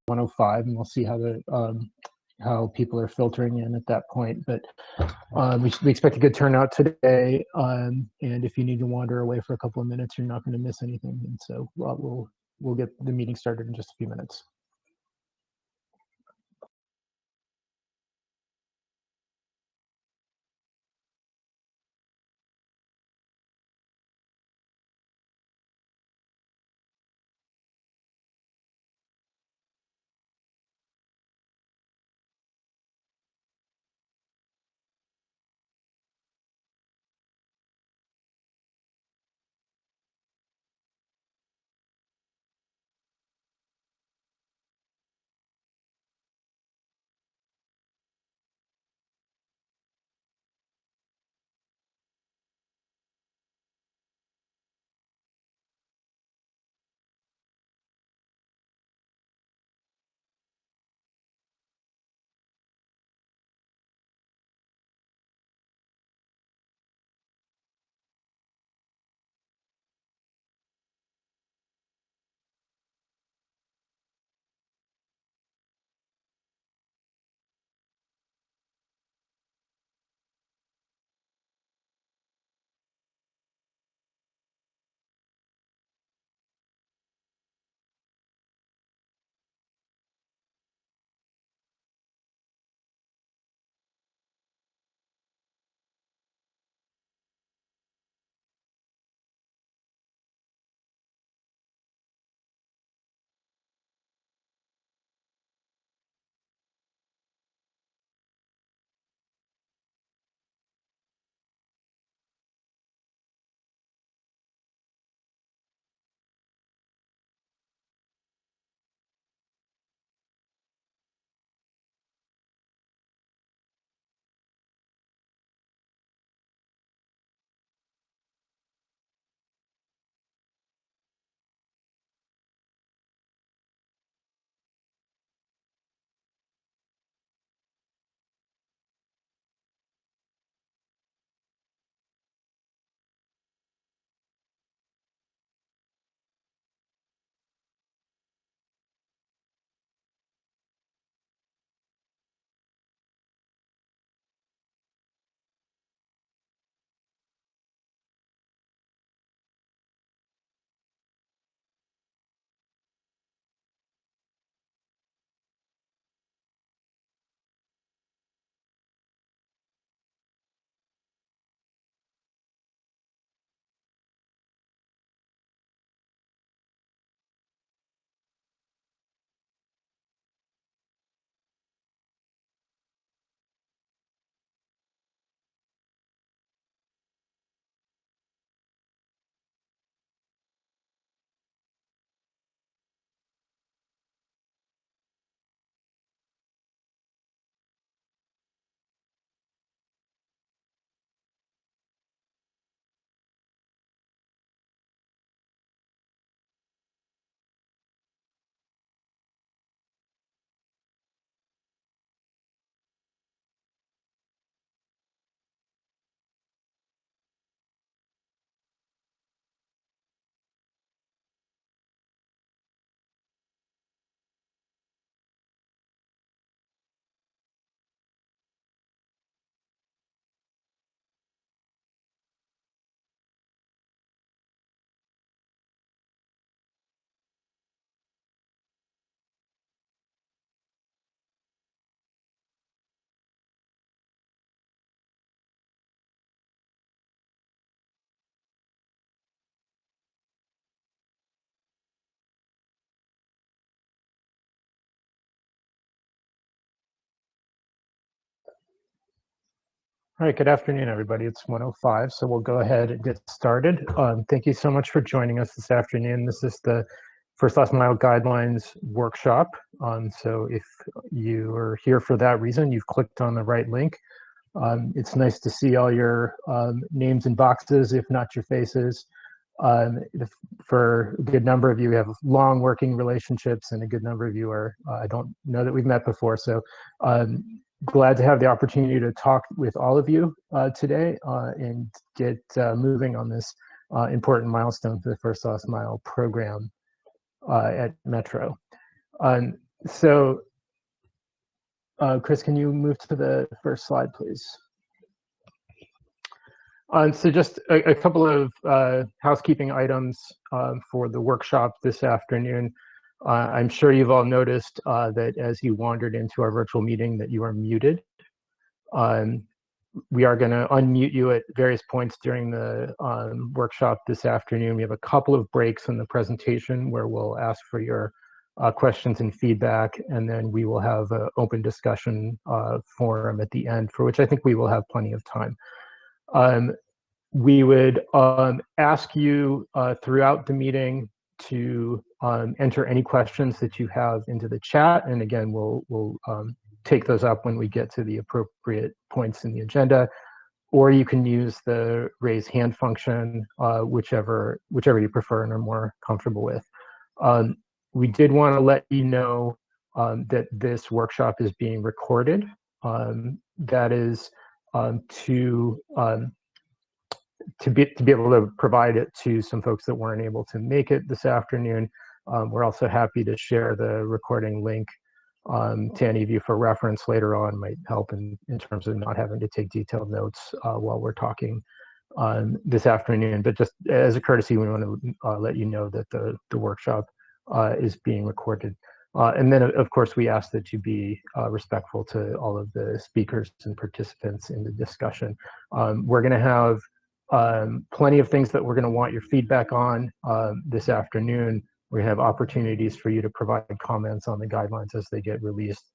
1:05, and we'll see how people are filtering in at that point. But we expect a good turnout today, and if you need to wander away for a couple of minutes, you're not going to miss anything. And so we'll get the meeting started in just a few minutes. All right, good afternoon, everybody. It's 1:05, so we'll go ahead and get started. Thank you so much for joining us this afternoon. This is the First Last Mile Guidelines workshop. So if you are here for that reason, you've clicked on the right link. It's nice to see all your names and boxes, if not your faces. For a good number of you, we have long working relationships, and a good number of you are, I don't know that we've met before. So glad to have the opportunity to talk with all of you today and get moving on this important milestone for the First Last Mile program at Metro. So, Chris, can you move to the first slide, please? So just a couple of housekeeping items for the workshop this afternoon. I'm sure you've all noticed that as you wandered into our virtual meeting that you are muted. We are going to unmute you at various points during the workshop this afternoon. We have a couple of breaks in the presentation where we'll ask for your questions and feedback, and then we will have an open discussion forum at the end, for which I think we will have plenty of time. We would ask you throughout the meeting to enter any questions that you have into the chat, and again, we'll take those up when we get to the appropriate points in the agenda, or you can use the raise hand function, whichever you prefer and are more comfortable with. We did want to let you know that this workshop is being recorded. That is to be able to provide it to some folks that weren't able to make it this afternoon. We're also happy to share the recording link to any of you for reference later on. Might help in terms of not having to take detailed notes while we're talking this afternoon. But just as a courtesy, we want to let you know that the workshop is being recorded. And then, of course, we ask that you be respectful to all of the speakers and participants in the discussion. We're going to have plenty of things that we're going to want your feedback on this afternoon. We have opportunities for you to provide comments on the guidelines as they get released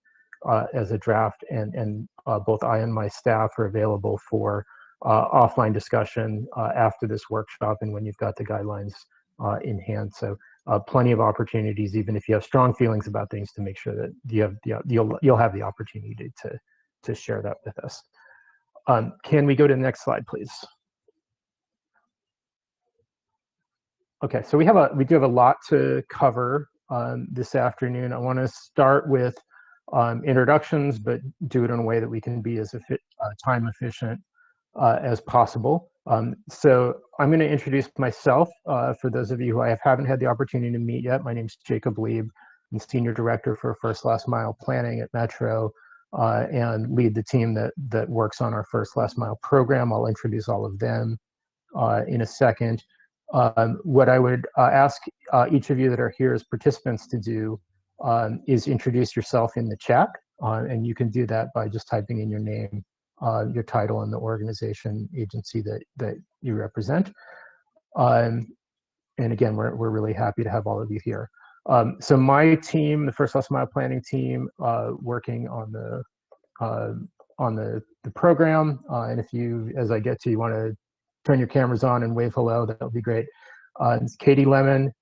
as a draft, and both I and my staff are available for offline discussion after this workshop and when you've got the guidelines in hand. So plenty of opportunities, even if you have strong feelings about things, to make sure that you'll have the opportunity to share that with us. Can we go to the next slide, please? Okay, so we do have a lot to cover this afternoon. I want to start with introductions, but do it in a way that we can be as time efficient as possible. So I'm going to introduce myself for those of you who I haven't had the opportunity to meet yet. My name is Jacob Lieb. I'm Senior Director for First Last Mile Planning at Metro and lead the team that works on our First Last Mile program. I'll introduce all of them in a second. What I would ask each of you that are here as participants to do is introduce yourself in the chat, and you can do that by just typing in your name, your title, and the organization, agency that you represent. And again, we're really happy to have all of you here. So my team, the First Last Mile Planning team, working on the program, and if you, as I get to, you want to turn your cameras on and wave hello, that would be great. It's Katie Lemon,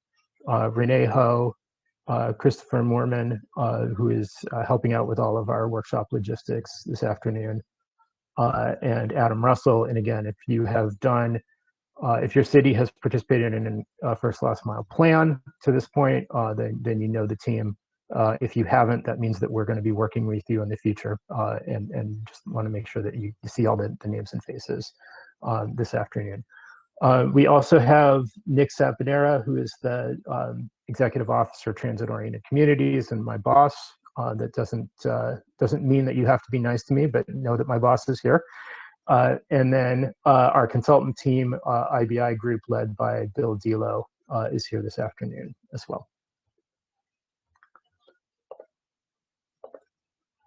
Renee Ho, Christopher Moorman, who is helping out with all of our workshop logistics this afternoon, and Adam Russell. And again, if you have done, if your city has participated in a First Last Mile plan to this point, then you know the team. If you haven't, that means that we're going to be working with you in the future, and just want to make sure that you see all the names and faces this afternoon. We also have Nick Sapanera, who is the Executive Officer, Transit-Oriented Communities, and my boss. That doesn't mean that you have to be nice to me, but know that my boss is here. And then our consultant team, IBI Group, led by Bill Delo, is here this afternoon as well.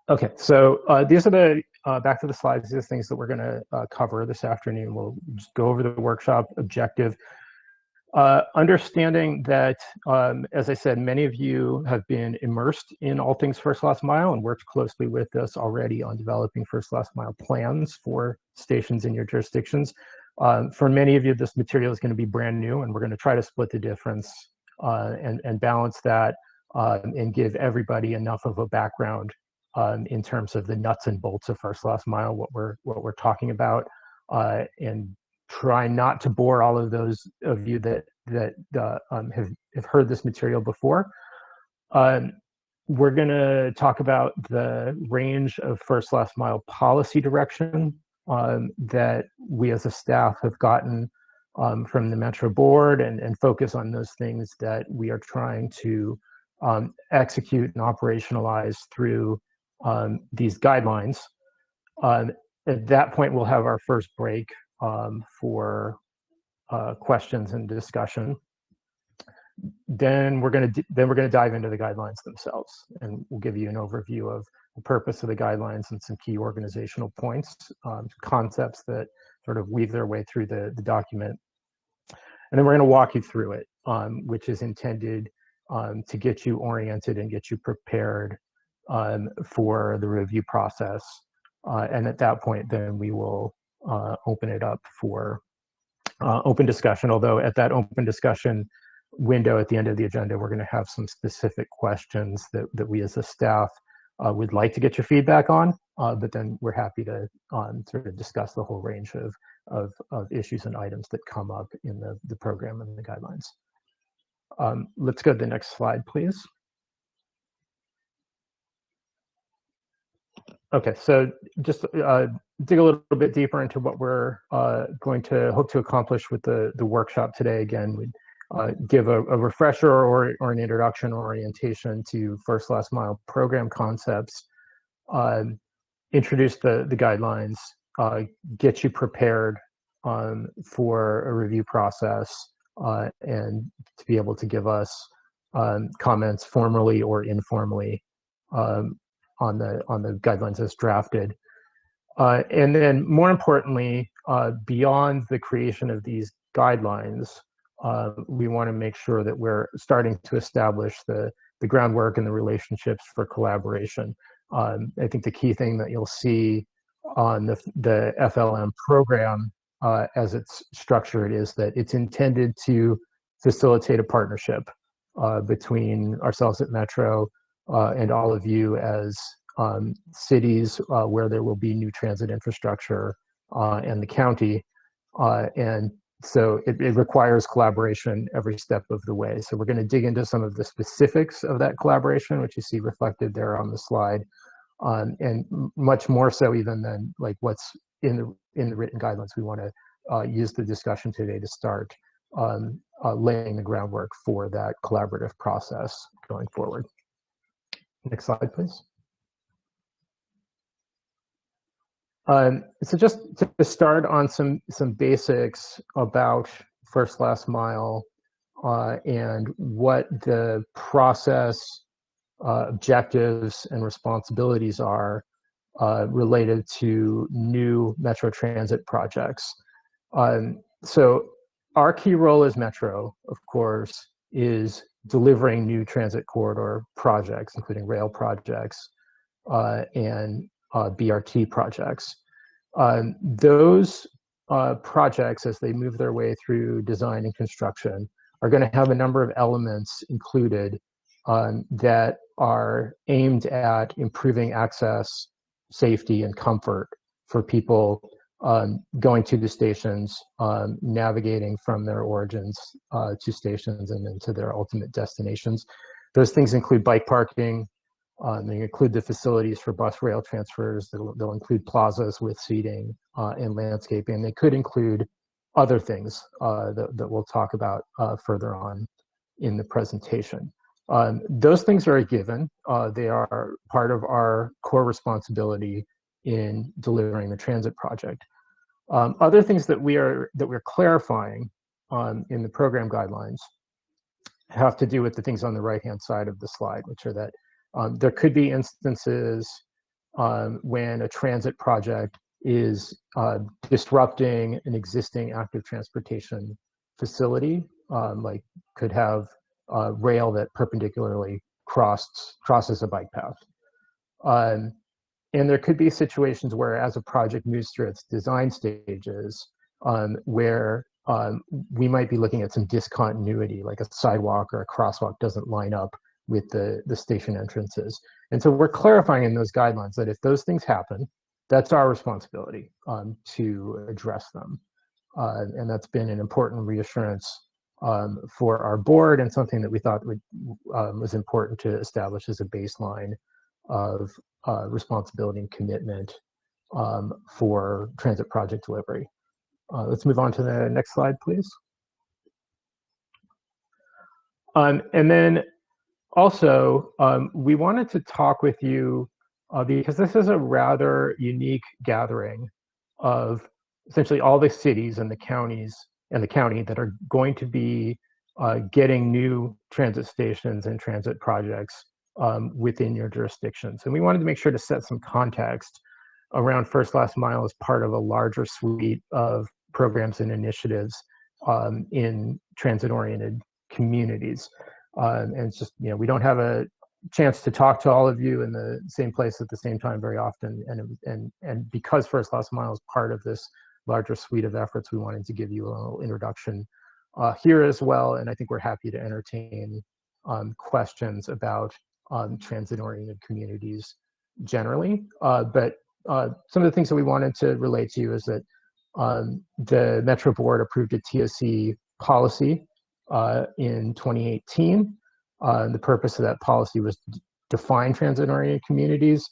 Okay, so these are the, back to the slides, these are things that we're going to cover this afternoon. We'll just go over the workshop objective. Understanding that, as I said, many of you have been immersed in all things First Last Mile and worked closely with us already on developing First Last Mile plans for stations in your jurisdictions. For many of you, this material is going to be brand new, and we're going to try to split the difference and balance that and give everybody enough of a background in terms of the nuts and bolts of First Last Mile, what we're talking about, and try not to bore all of those of you that have heard this material before. We're going to talk about the range of First Last Mile policy direction that we as a staff have gotten from the Metro Board, and focus on those things that we are trying to execute and operationalize through these guidelines. At that point, we'll have our first break for questions and discussion. Then we're going to dive into the guidelines themselves, and we'll give you an overview of the purpose of the guidelines and some key organizational points, concepts that sort of weave their way through the document. And then we're going to walk you through it, which is intended to get you oriented and get you prepared for the review process. And at that point, then we will open it up for open discussion, although at that open discussion window at the end of the agenda, we're going to have some specific questions that we as a staff would like to get your feedback on, but then we're happy to sort of discuss the whole range of issues and items that come up in the program and the guidelines. Let's go to the next slide, please. Okay, so just dig a little bit deeper into what we're going to hope to accomplish with the workshop today. Again, we'd give a refresher or an introduction or orientation to first last mile program concepts, introduce the guidelines, get you prepared for a review process, and to be able to give us comments formally or informally on the guidelines as drafted. And then more importantly, beyond the creation of these guidelines, we want to make sure that we're starting to establish the groundwork and the relationships for collaboration. I think the key thing that you'll see on the FLM program as it's structured is that it's intended to facilitate a partnership between ourselves at Metro and all of you as cities where there will be new transit infrastructure and the county. And so it requires collaboration every step of the way. So we're going to dig into some of the specifics of that collaboration, which you see reflected there on the slide, and much more so even than like what's in the written guidelines. We want to use the discussion today to start laying the groundwork for that collaborative process going forward. Next slide, please. So just to start on some basics about first last mile and what the process objectives and responsibilities are related to new Metro Transit projects. So our key role as Metro, of course, is delivering new transit corridor projects, including rail projects and BRT projects. Those projects, as they move their way through design and construction, are going to have a number of elements included that are aimed at improving access, safety, and comfort for people going to the stations, navigating from their origins to stations and then to their ultimate destinations. Those things include bike parking. They include the facilities for bus rail transfers. They'll include plazas with seating and landscaping. They could include other things that we'll talk about further on in the presentation. Those things are a given. They are part of our core responsibility in delivering the transit project. Other things that we're clarifying in the program guidelines have to do with the things on the right-hand side of the slide, which are that there could be instances when a transit project is disrupting an existing active transportation facility, like could have rail that perpendicularly crosses a bike path. And there could be situations where as a project moves through its design stages, where we might be looking at some discontinuity, like a sidewalk or a crosswalk doesn't line up with the station entrances. And so we're clarifying in those guidelines that if those things happen, that's our responsibility to address them. And that's been an important reassurance for our board and something that we thought was important to establish as a baseline of responsibility and commitment for transit project delivery. Let's move on to the next slide, please. And then Also, we wanted to talk with you because this is a rather unique gathering of essentially all the cities and the counties and the county that are going to be getting new transit stations and transit projects within your jurisdictions. And we wanted to make sure to set some context around First Last Mile as part of a larger suite of programs and initiatives in transit-oriented communities. And it's just, we don't have a chance to talk to all of you in the same place at the same time very often. And because First Last Mile is part of this larger suite of efforts, we wanted to give you a little introduction here as well. And I think we're happy to entertain questions about transit-oriented communities generally. But some of the things that we wanted to relate to you is that the Metro Board approved a TOC policy in 2018. The purpose of that policy was to define transit-oriented communities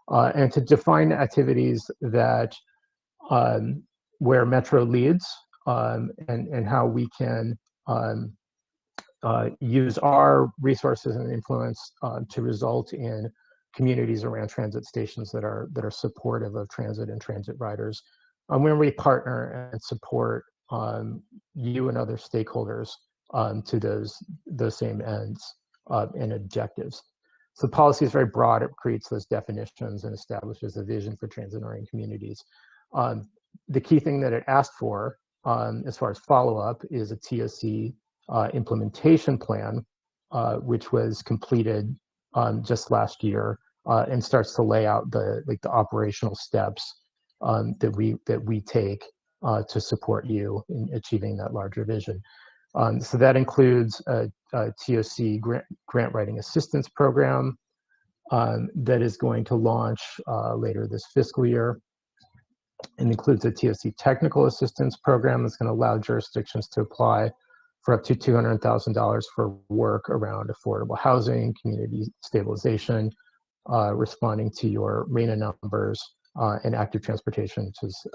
and to define activities that where Metro leads and how we can use our resources and influence to result in communities around transit stations that are supportive of transit and transit riders. When we partner and support you and other stakeholders to those same ends and objectives. So the policy is very broad. It creates those definitions and establishes a vision for transit-oriented communities. The key thing that it asked for as far as follow-up is a TOC implementation plan, which was completed just last year and starts to lay out the operational steps that we take to support you in achieving that larger vision. So that includes a TOC grant writing assistance program that is going to launch later this fiscal year. It includes a TOC technical assistance program that's going to allow jurisdictions to apply for up to $200,000 for work around affordable housing, community stabilization, responding to your RENA numbers, and active transportation, which is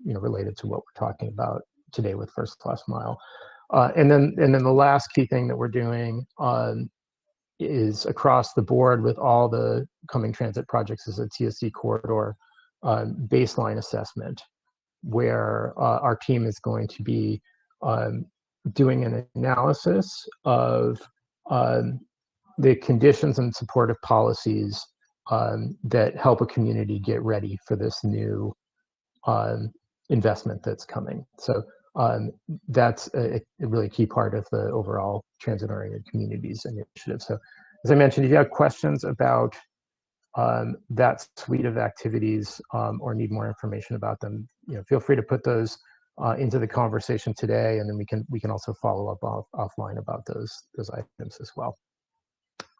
related to what we're talking about today with First Last Mile. And then the last key thing that we're doing is across the board with all the coming transit projects is a TOC corridor baseline assessment, where our team is going to be doing an analysis of the conditions and supportive policies that help a community get ready for this new investment that's coming. So that's a really key part of the overall transit-oriented communities initiative. So as I mentioned, if you have questions about that suite of activities or need more information about them, feel free to put those into the conversation today, and then we can also follow up offline about those items as well.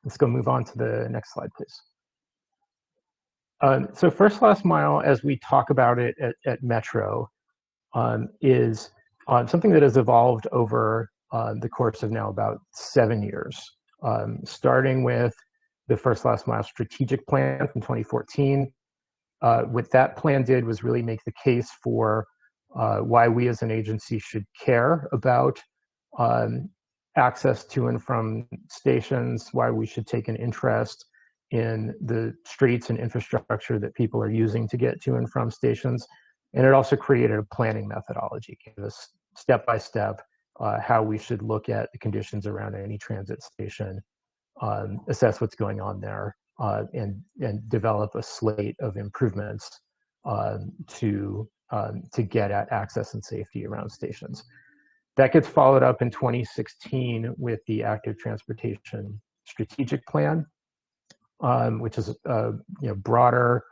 Let's go move on to the next slide, please. So First Last Mile, as we talk about it at Metro, is something that has evolved over the course of now about 7 years, starting with the First Last Mile strategic plan from 2014. What that plan did was really make the case for why we as an agency should care about access to and from stations, why we should take an interest in the streets and infrastructure that people are using to get to and from stations. And it also created a planning methodology, gave us step-by-step how we should look at the conditions around any transit station, assess what's going on there, and develop a slate of improvements to get at access and safety around stations. That gets followed up in 2016 with the Active Transportation Strategic Plan, which is a broader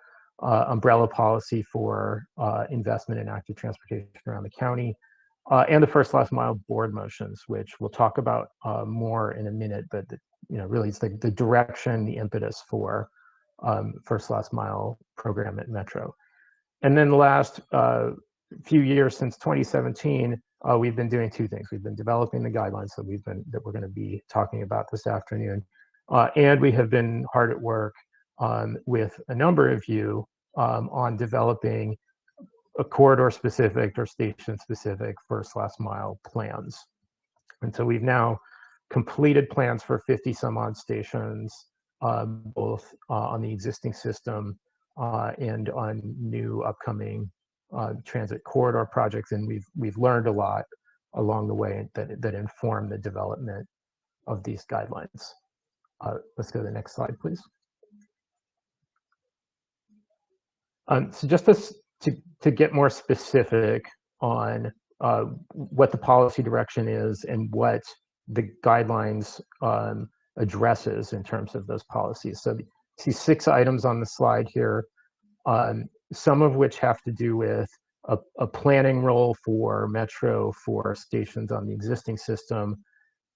umbrella policy for investment in active transportation around the county, and the First Last Mile board motions, which we'll talk about more in a minute, but really it's the direction, the impetus for First Last Mile program at Metro. And then the last few years since 2017, we've been doing two things. We've been developing the guidelines that we're going to be talking about this afternoon, and we have been hard at work with a number of you on developing a corridor-specific or station-specific First Last Mile plans. And so we've now completed plans for 50 some odd stations, both on the existing system and on new upcoming transit corridor projects. And we've learned a lot along the way that inform the development of these guidelines. Let's go to the next slide, please. So just to get more specific on what the policy direction is and what the guidelines addresses in terms of those policies. So you see 6 items on the slide here, some of which have to do with a planning role for Metro for stations on the existing system,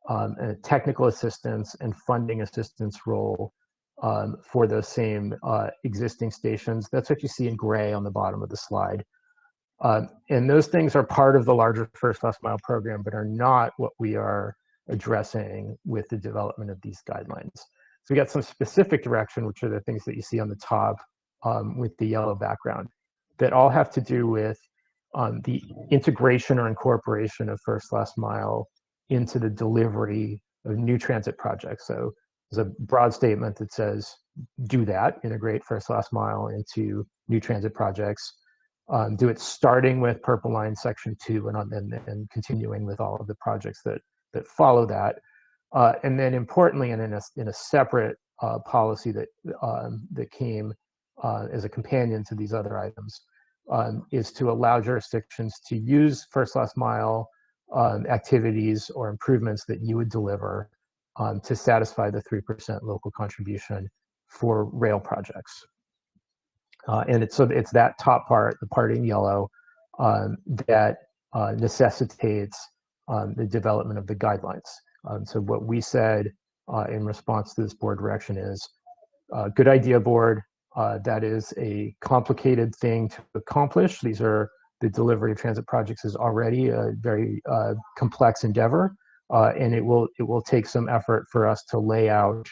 a technical assistance and funding assistance role for those same existing stations. That's what you see in gray on the bottom of the slide. And those things are part of the larger First Last Mile program, but are not what we are addressing with the development of these guidelines. So we got some specific direction, which are the things that you see on the top with the yellow background, that all have to do with the integration or incorporation of First Last Mile into the delivery of new transit projects. So there's a broad statement that says, do that, integrate First Last Mile into new transit projects. Do it starting with Purple Line Section 2 and continuing with all of the projects that follow that. And then importantly, and in a separate policy that came as a companion to these other items, is to allow jurisdictions to use First Last Mile activities or improvements that you would deliver to satisfy the 3% local contribution for rail projects. And it's that top part, the part in yellow, that necessitates the development of the guidelines. So what we said in response to this board direction is, good idea, board. That is a complicated thing to accomplish. The delivery of transit projects is already a very complex endeavor, and it will take some effort for us to lay out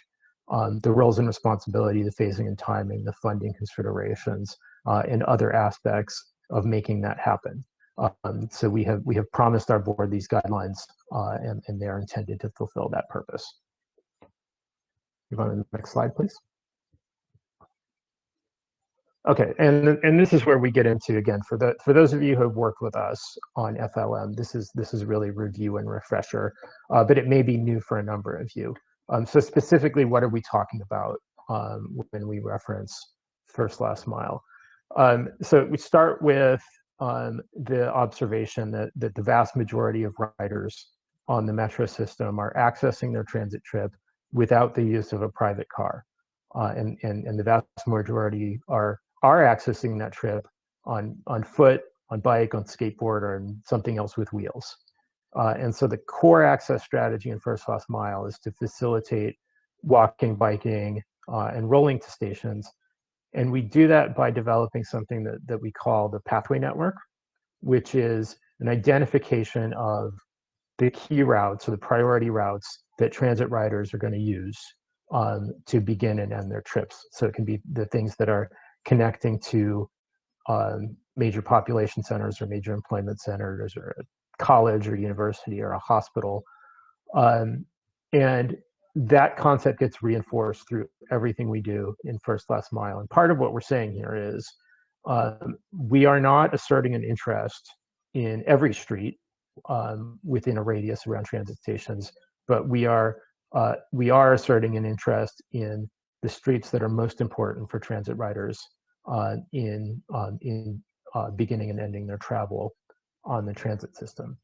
the roles and responsibility, the phasing and timing, the funding considerations, and other aspects of making that happen. So we have promised our board these guidelines, and they are intended to fulfill that purpose. Move on to the next slide, please. Okay, and this is where we get into, again, for those of you who have worked with us on FLM, this is really review and refresher, but it may be new for a number of you. So specifically, what are we talking about when we reference First Last Mile? So we start with the observation that the vast majority of riders on the Metro system are accessing their transit trip without the use of a private car, and the vast majority are accessing that trip on foot, on bike, on skateboard, or something else with wheels. And so the core access strategy in First Last Mile is to facilitate walking, biking, and rolling to stations. And we do that by developing something that we call the pathway network, which is an identification of the key routes or the priority routes that transit riders are going to use to begin and end their trips. So it can be the things that are connecting to major population centers or major employment centers or a college or university or a hospital. And that concept gets reinforced through everything we do in First Last Mile. And part of what we're saying here is we are not asserting an interest in every street within a radius around transit stations, but we are asserting an interest in the streets that are most important for transit riders in beginning and ending their travel on the transit system.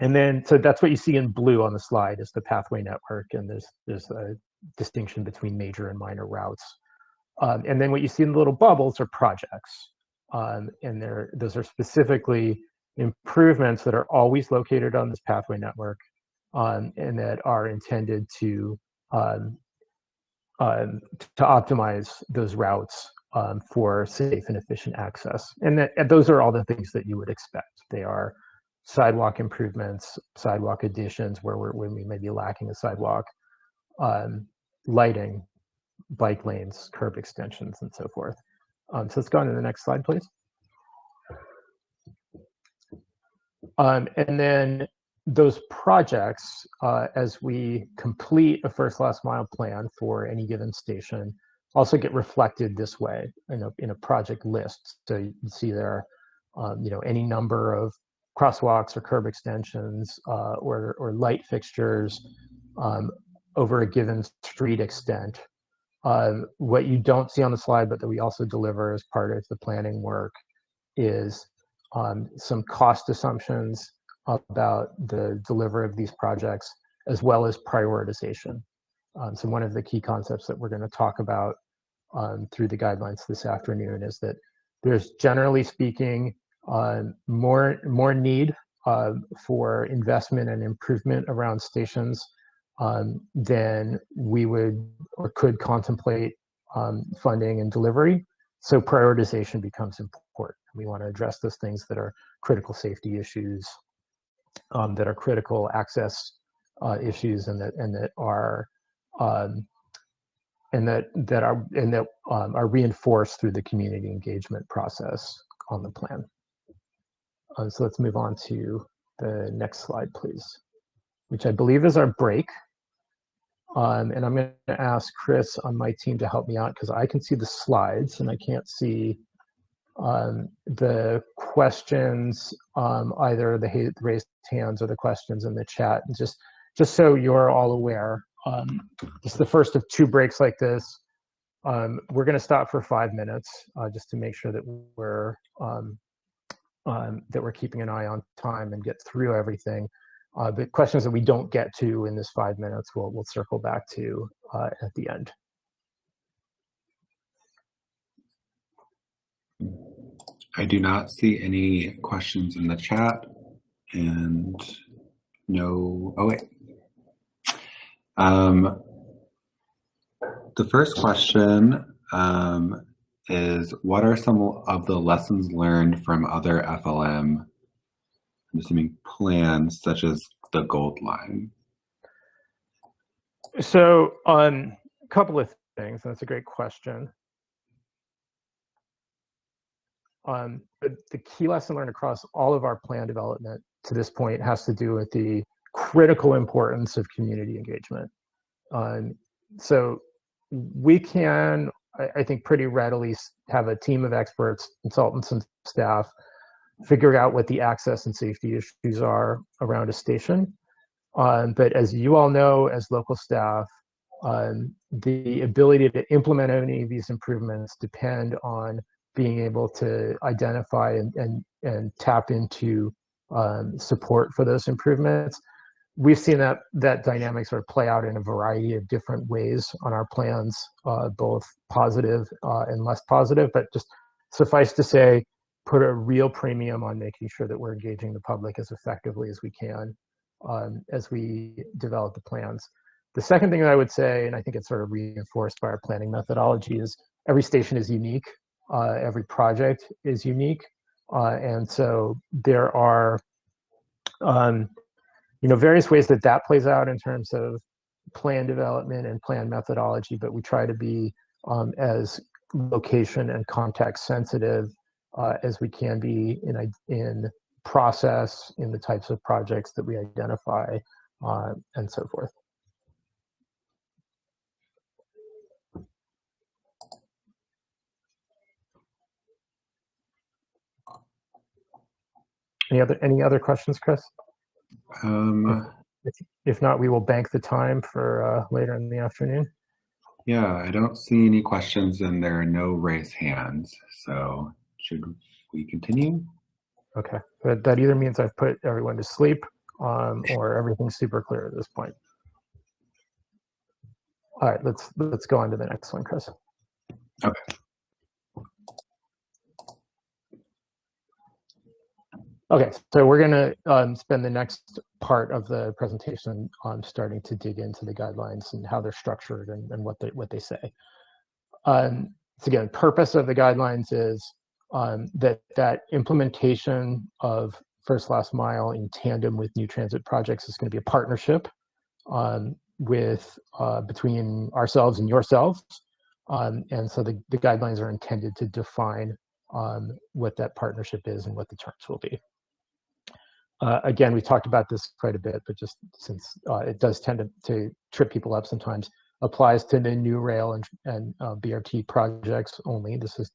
And then, so that's what you see in blue on the slide is the pathway network, and there's a distinction between major and minor routes. And then what you see in the little bubbles are projects, and those are specifically improvements that are always located on this pathway network, and that are intended to optimize those routes for safe and efficient access. And those are all the things that you would expect. They are sidewalk improvements, sidewalk additions where we may be lacking a sidewalk, lighting, bike lanes, curb extensions, and so forth. So let's go on to the next slide, please. And then those projects, as we complete a first last mile plan for any given station, also get reflected this way in a project list. So you can see there, any number of crosswalks or curb extensions or light fixtures over a given street extent. What you don't see on the slide, but that we also deliver as part of the planning work, is some cost assumptions about the delivery of these projects, as well as prioritization. So one of the key concepts that we're going to talk about through the guidelines this afternoon is that there's, generally speaking, more need for investment and improvement around stations than we would or could contemplate funding and delivery. So prioritization becomes important. We want to address those things that are critical safety issues, that are critical access issues, and that are reinforced through the community engagement process on the plan. So let's move on to the next slide, please, which I believe is our break. And I'm going to ask Chris on my team to help me out, because I can see the slides and I can't see the questions, either the raised hands or the questions in the chat. And just so you're all aware, this is the first of 2 breaks like this. We're going to stop for 5 minutes just to make sure that we're keeping an eye on time and get through everything. The questions that we don't get to in this 5 minutes, we'll circle back to at the end. I do not see any questions in the chat, and no, oh wait. The first question is, what are some of the lessons learned from other FLM, I'm assuming, plans, such as the Gold Line? So a couple of things, that's a great question. The key lesson learned across all of our plan development to this point has to do with the critical importance of community engagement. So we can, I think, pretty readily have a team of experts, consultants, and staff figure out what the access and safety issues are around a station. But as you all know, as local staff, the ability to implement any of these improvements depend on being able to identify and tap into support for those improvements. We've seen that dynamic sort of play out in a variety of different ways on our plans, both positive and less positive, but just suffice to say, put a real premium on making sure that we're engaging the public as effectively as we can as we develop the plans. The second thing that I would say, and I think it's sort of reinforced by our planning methodology, is every station is unique. Every project is unique. And so there are various ways that plays out in terms of plan development and plan methodology, but we try to be as location and context sensitive as we can be in process, in the types of projects that we identify, and so forth. Any other questions, Chris? If not, we will bank the time for later in the afternoon. Yeah, I don't see any questions, and there are no raised hands. So should we continue? Okay, that either means I've put everyone to sleep or everything's super clear at this point. All right, let's go on to the next one, Chris. Okay. Okay, so we're going to spend the next part of the presentation on starting to dig into the guidelines and how they're structured and what they say. So again, purpose of the guidelines is that implementation of first last mile in tandem with new transit projects is going to be a partnership between ourselves and yourselves. And so the guidelines are intended to define what that partnership is and what the terms will be. again, we talked about this quite a bit, but just since it does tend to trip people up sometimes, applies to the new rail and BRT projects only. This is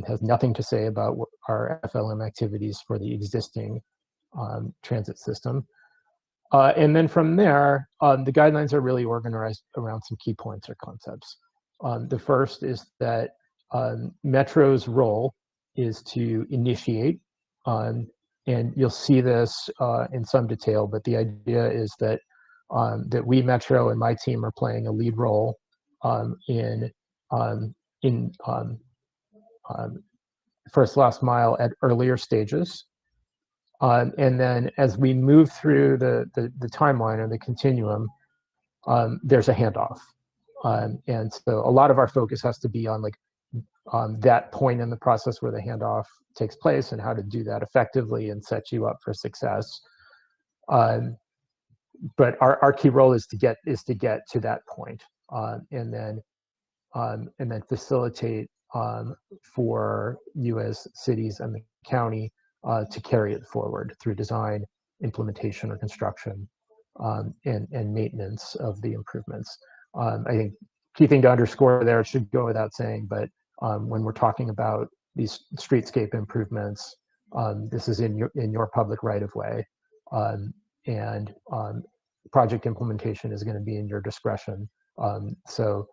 has nothing to say about our FLM activities for the existing transit system. And then from there, the guidelines are really organized around some key points or concepts. The first is that Metro's role is to initiate, and you'll see this in some detail, but the idea is that that we, Metro, and my team are playing a lead role in in first last mile at earlier stages. And then as we move through the timeline or the continuum, there's a handoff. And so a lot of our focus has to be on like that point in the process where the handoff takes place and how to do that effectively and set you up for success. But our key role is to get to that point, and then facilitate for you as cities and the county to carry it forward through design, implementation, or construction, and maintenance of the improvements. I think key thing to underscore there, it should go without saying, but when we're talking about these streetscape improvements, this is in your public right of way, and project implementation is going to be in your discretion. So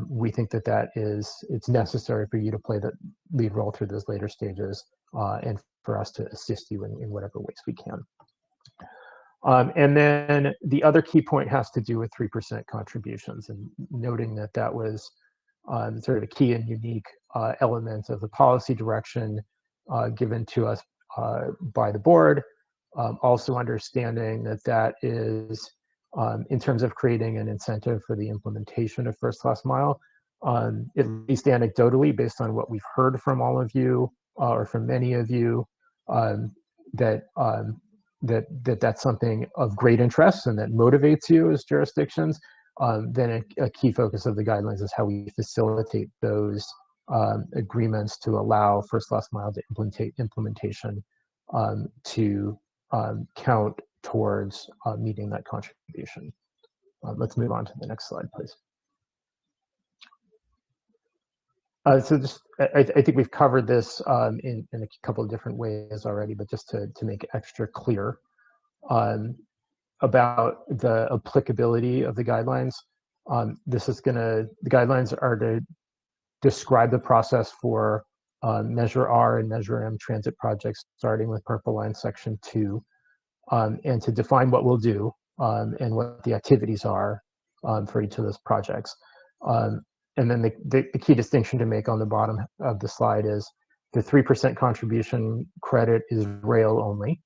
we think that it's necessary for you to play the lead role through those later stages, and for us to assist you in whatever ways we can. And then the other key point has to do with 3% contributions, and noting that was sort of a key and unique element of the policy direction given to us by the board. Also understanding that is in terms of creating an incentive for the implementation of first last mile, at least anecdotally, based on what we've heard from all of you or from many of you, that's something of great interest and that motivates you as jurisdictions. Then a key focus of the guidelines is how we facilitate those agreements to allow first last mile to implementation to count towards meeting that contribution. Let's move on to the next slide, please. So just, I think we've covered this in a couple of different ways already, but just to make it extra clear about the applicability of the guidelines. The guidelines are to describe the process for Measure R and Measure M transit projects, starting with Purple Line Section 2, and to define what we'll do and what the activities are for each of those projects. And then the key distinction to make on the bottom of the slide is the 3% contribution credit is rail only,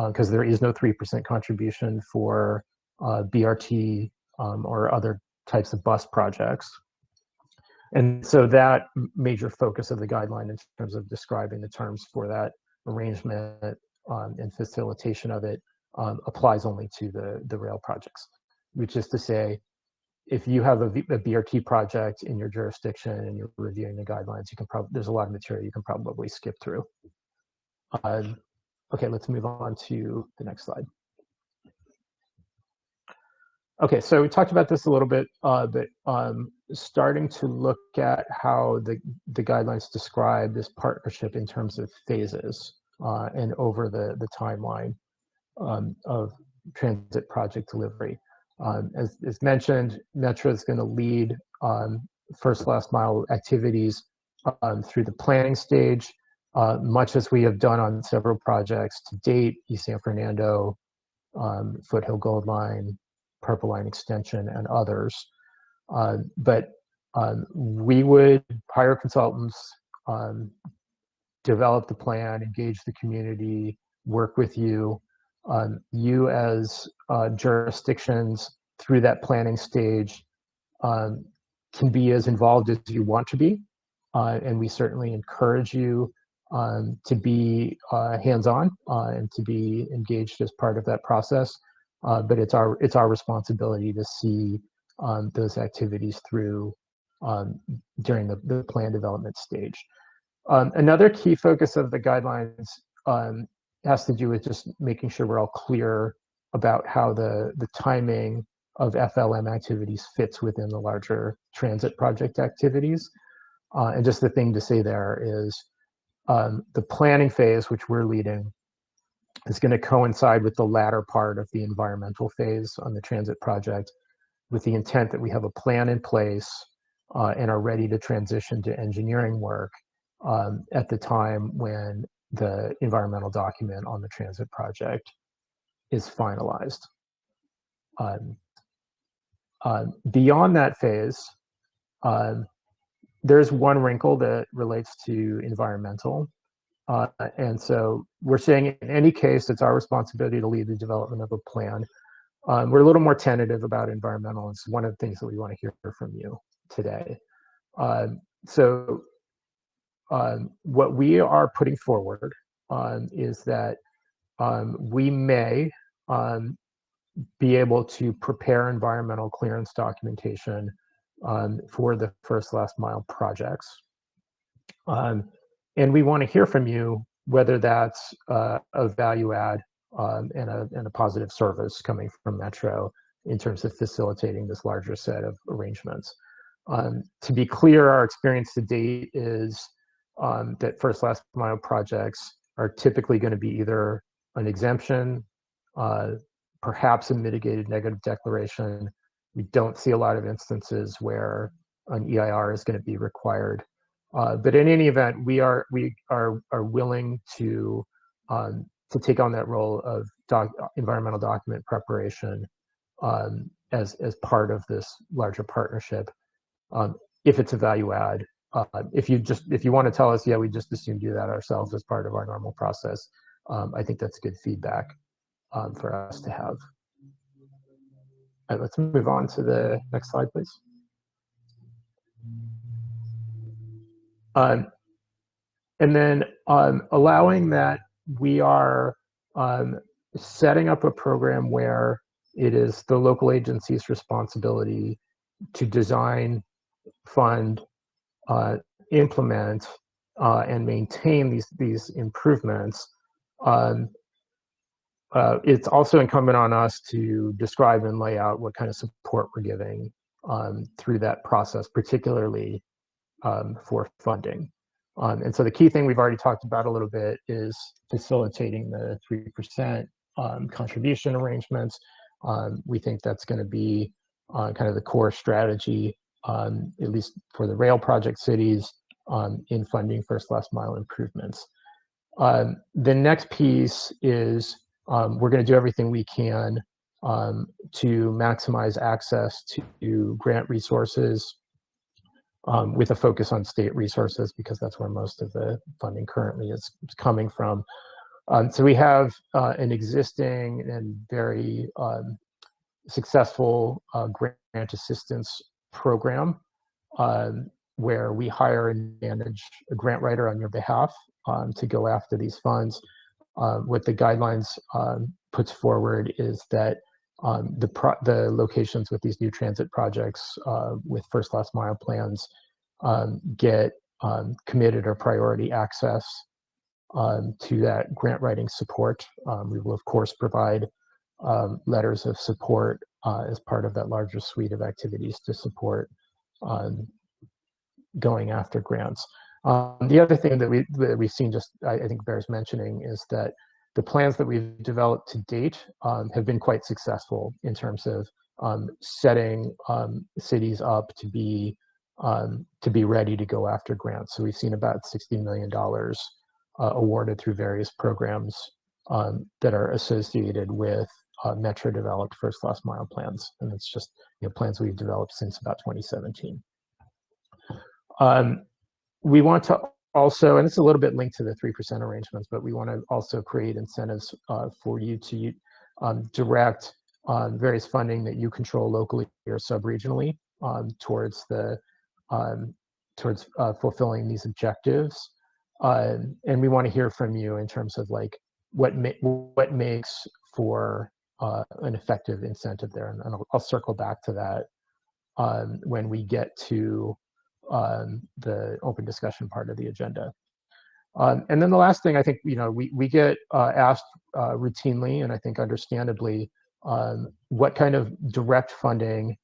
because there is no 3% contribution for BRT or other types of bus projects. And so that major focus of the guideline in terms of describing the terms for that arrangement and facilitation of it applies only to the rail projects, which is to say, if you have a BRT project in your jurisdiction and you're reviewing the guidelines, you can there's a lot of material you can probably skip through. Okay, let's move on to the next slide. Okay, so we talked about this a little bit, but starting to look at how the guidelines describe this partnership in terms of phases and over the timeline of transit project delivery. As mentioned, Metro is going to lead first last mile activities through the planning stage, much as we have done on several projects to date, East San Fernando, Foothill Gold Line, Purple Line Extension, and others. But we would hire consultants, develop the plan, engage the community, work with you. You as jurisdictions through that planning stage can be as involved as you want to be, and we certainly encourage you to be hands-on and to be engaged as part of that process. But it's our responsibility to see those activities through during the plan development stage. Another key focus of the guidelines has to do with just making sure we're all clear about how the timing of FLM activities fits within the larger transit project activities. And just the thing to say there is the planning phase, which we're leading, is going to coincide with the latter part of the environmental phase on the transit project, with the intent that we have a plan in place and are ready to transition to engineering work at the time when the environmental document on the transit project is finalized. Beyond that phase, there's one wrinkle that relates to environmental. And so we're saying in any case, it's our responsibility to lead the development of a plan. We're a little more tentative about environmental. It's one of the things that we want to hear from you today. So what we are putting forward is that we may be able to prepare environmental clearance documentation for the first last mile projects. And we want to hear from you whether that's a value add and a positive service coming from Metro in terms of facilitating this larger set of arrangements. To be clear, our experience to date is that first last mile projects are typically going to be either an exemption, perhaps a mitigated negative declaration. We don't see a lot of instances where an EIR is going to be required. But in any event, we are willing to take on that role of environmental document preparation as part of this larger partnership. If it's a value add, if you want to tell us, yeah, we just assume do that ourselves as part of our normal process, I think that's good feedback for us to have. All right, let's move on to the next slide, please. And then allowing that we are setting up a program where it is the local agency's responsibility to design, fund, implement, and maintain these improvements. It's also incumbent on us to describe and lay out what kind of support we're giving through that process, particularly for funding. And so the key thing we've already talked about a little bit is facilitating the 3% contribution arrangements. We think that's going to be kind of the core strategy, at least for the rail project cities, in funding first last mile improvements. The next piece is we're going to do everything we can to maximize access to grant resources with a focus on state resources, because that's where most of the funding currently is coming from. So we have an existing and very successful grant assistance program where we hire and manage a grant writer on your behalf to go after these funds. What the guidelines puts forward is that the locations with these new transit projects with first last mile plans get committed or priority access to that grant writing support. We will of course provide letters of support as part of that larger suite of activities to support going after grants. The other thing that we've seen, just I think bears mentioning, is that the plans that we've developed to date have been quite successful in terms of setting cities up to be ready to go after grants. So we've seen about $60 million awarded through various programs that are associated with Metro developed first last mile plans, and it's just plans we've developed since about 2017. We want to also, and it's a little bit linked to the 3% arrangements, but we want to also create incentives for you to direct various funding that you control locally or sub-regionally towards fulfilling these objectives. And we want to hear from you in terms of like what makes for an effective incentive there, and I'll circle back to that when we get to the open discussion part of the agenda. And then the last thing, I think, we get asked routinely, and I think understandably, what kind of direct funding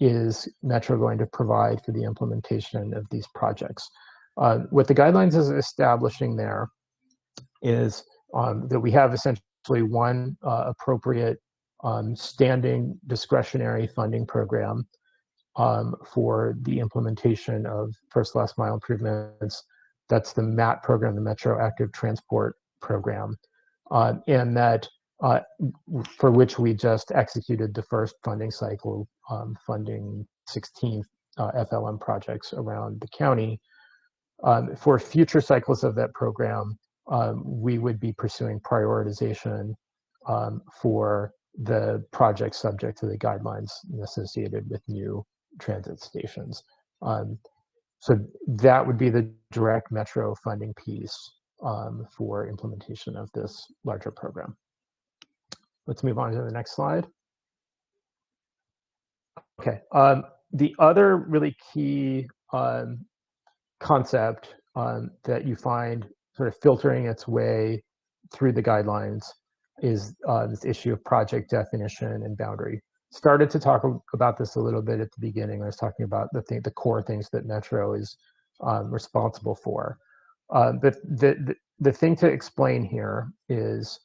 is Metro going to provide for the implementation of these projects. What the guidelines is establishing there is that we have essentially one appropriate standing discretionary funding program for the implementation of first last mile improvements. That's the MAT program, the Metro Active Transport Program, and that for which we just executed the first funding cycle, funding 16 FLM projects around the county. For future cycles of that program, we would be pursuing prioritization for the project subject to the guidelines associated with new transit stations. So that would be the direct Metro funding piece for implementation of this larger program. Let's move on to the next slide. Okay, the other really key concept that you find sort of filtering its way through the guidelines is this issue of project definition and boundary. Started to talk about this a little bit at the beginning. I was talking about the core things that Metro is responsible for. But the thing to explain here is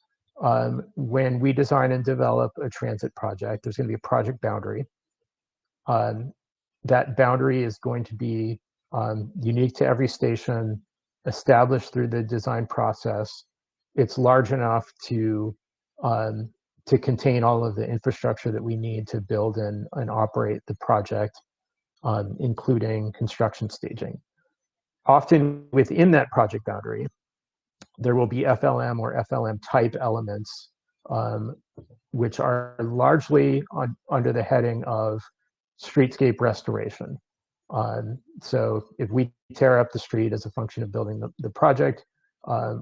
when we design and develop a transit project, there's going to be a project boundary. That boundary is going to be unique to every station, established through the design process. It's large enough to contain all of the infrastructure that we need to build and operate the project, including construction staging. Often within that project boundary, there will be FLM or FLM type elements, which are largely under the heading of streetscape restoration. So if we tear up the street as a function of building the project,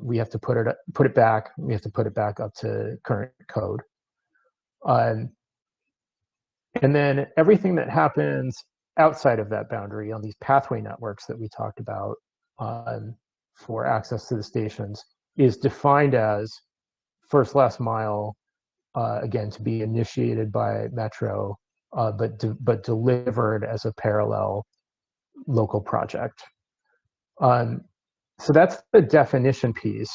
we have to put it back. We have to put it back up to current code. And then everything that happens outside of that boundary on these pathway networks that we talked about for access to the stations is defined as first last mile, again, to be initiated by Metro, but delivered as a parallel local project. So that's the definition piece.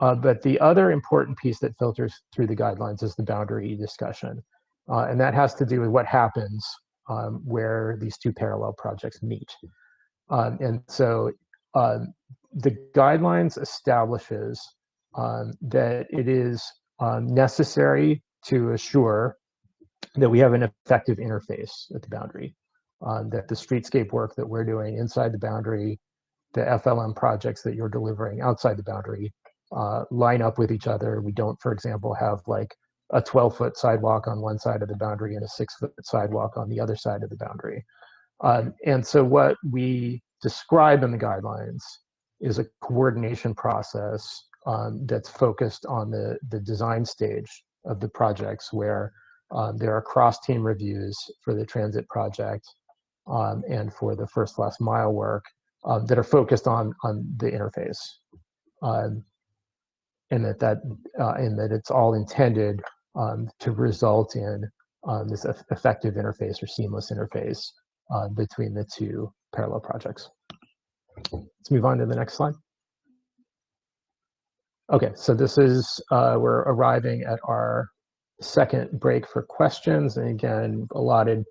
But the other important piece that filters through the guidelines is the boundary discussion. And that has to do with what happens where these two parallel projects meet. And so the guidelines establishes that it is necessary to assure that we have an effective interface at the boundary, that the streetscape work that we're doing inside the boundary, the FLM projects that you're delivering outside the boundary line up with each other. We don't, for example, have like a 12-foot sidewalk on one side of the boundary and a 6-foot sidewalk on the other side of the boundary. And so what we describe in the guidelines is a coordination process that's focused on the design stage of the projects, where there are cross-team reviews for the transit project and for the first last mile work that are focused on the interface, and that it's all intended to result in this effective interface or seamless interface between the two parallel projects. Let's move on to the next slide. Okay, so this is, we're arriving at our second break for questions. And again, allotted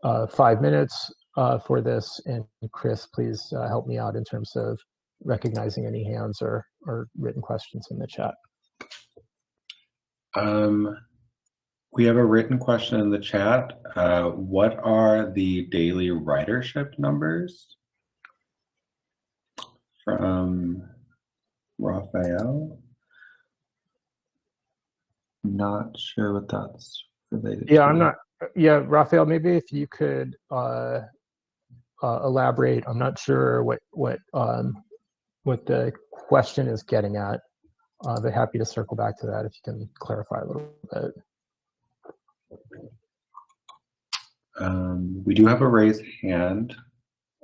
5 minutes for this. And Chris, please help me out in terms of recognizing any hands or written questions in the chat. We have a written question in the chat. What are the daily ridership numbers? From Raphael. Not sure what that's related to. Yeah, I'm not. Yeah, Raphael, maybe if you could elaborate. I'm not sure what the question is getting at, but happy to circle back to that if you can clarify a little bit. We do have a raised hand.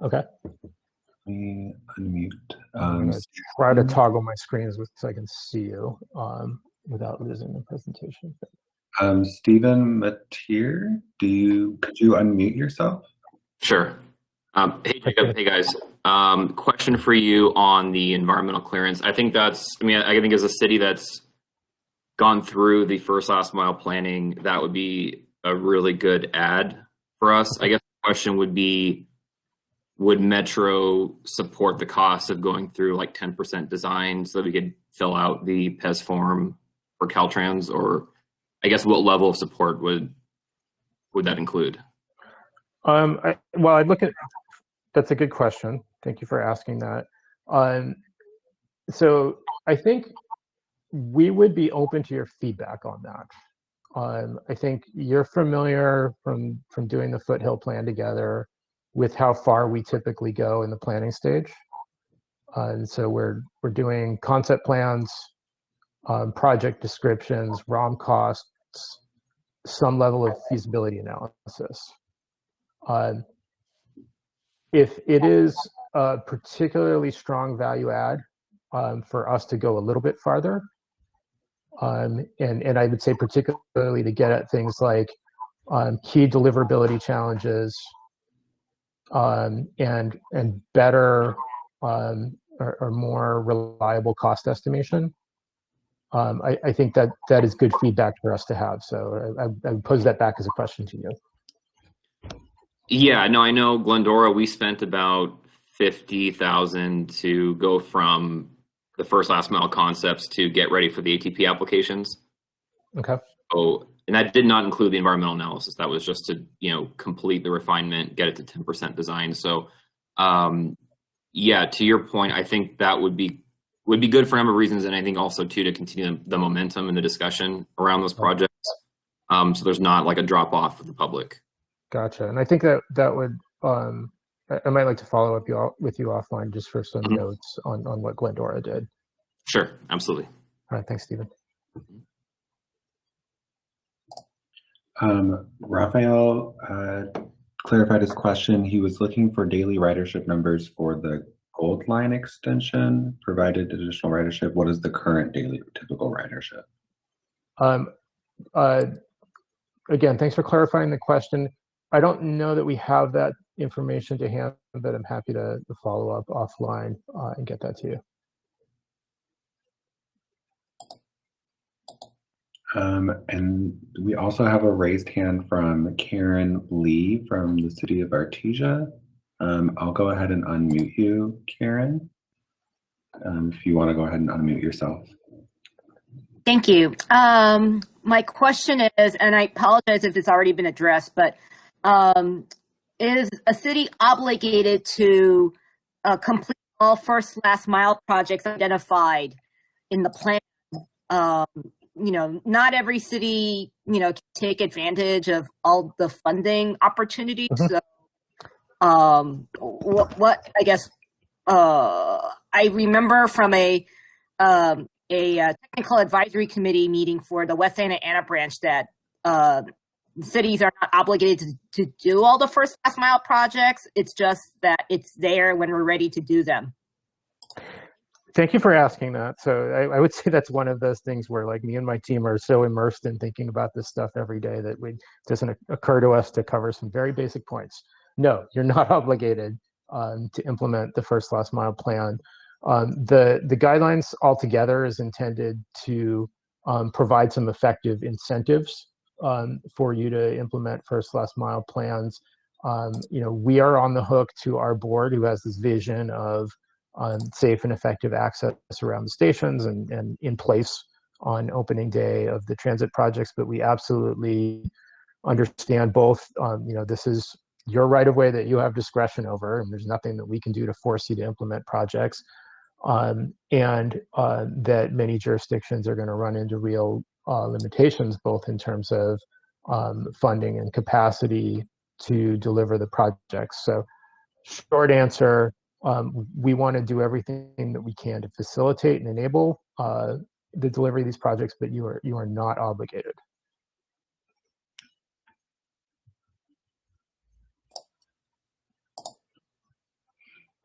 Okay. Let me unmute I'm going to try to toggle my screens so I can see you without losing the presentation. Stephen Mateer, could you unmute yourself? Sure. Hey, Jacob. Hey, guys. Question for you on the environmental clearance. I think I think as a city that's gone through the first last mile planning, that would be a really good add for us. I guess the question would be, would Metro support the cost of going through like 10% design so that we could fill out the PES form for Caltrans? Or I guess what level of support would that include? That's a good question. Thank you for asking that. So I think we would be open to your feedback on that. I think you're familiar from doing the Foothill plan together with how far we typically go in the planning stage. And so we're doing concept plans, project descriptions, ROM costs, some level of feasibility analysis. If it is a particularly strong value add for us to go a little bit farther, and I would say particularly to get at things like key deliverability challenges and better or more reliable cost estimation, I think that is good feedback for us to have. So I would pose that back as a question to you. Yeah, no, I know Glendora, we spent about 50,000 to go from the first last mile concepts to get ready for the ATP applications. Okay. Oh, and that did not include the environmental analysis. That was just to, complete the refinement, get it to 10% design. So, yeah, to your point, I think that would be good for a number of reasons, and I think also too to continue the momentum and the discussion around those projects. So there's not like a drop off for the public. Gotcha. And I think that would I might like to follow up with you offline just for some notes on what Glendora did. Sure, absolutely. All right, thanks, Stephen. Raphael clarified his question. He was looking for daily ridership numbers for the Gold Line extension, provided additional ridership. What is the current daily typical ridership? Again, thanks for clarifying the question. I don't know that we have that information to hand, but I'm happy to follow up offline and get that to you. And we also have a raised hand from Karen Lee from the city of Artesia. I'll go ahead and unmute you, Karen, if you want to go ahead and unmute yourself. Thank you. My question is, and I apologize if it's already been addressed, but is a city obligated to complete all first last mile projects identified in the plan? Not every city, can take advantage of all the funding opportunities. So, what I guess I remember from a technical advisory committee meeting for the West Santa Ana branch that cities are not obligated to do all the first last mile projects. It's just that it's there when we're ready to do them. Thank you for asking that. So I would say that's one of those things where like me and my team are so immersed in thinking about this stuff every day that it doesn't occur to us to cover some very basic points. No, you're not obligated to implement the first last mile plan. The guidelines altogether is intended to provide some effective incentives for you to implement first last mile plans. We are on the hook to our board, who has this vision of safe and effective access around the stations and in place on opening day of the transit projects. But we absolutely understand both, this is your right of way that you have discretion over, and there's nothing that we can do to force you to implement projects. And that many jurisdictions are going to run into real limitations, both in terms of funding and capacity to deliver the projects. So short answer, we want to do everything that we can to facilitate and enable the delivery of these projects, but you are not obligated.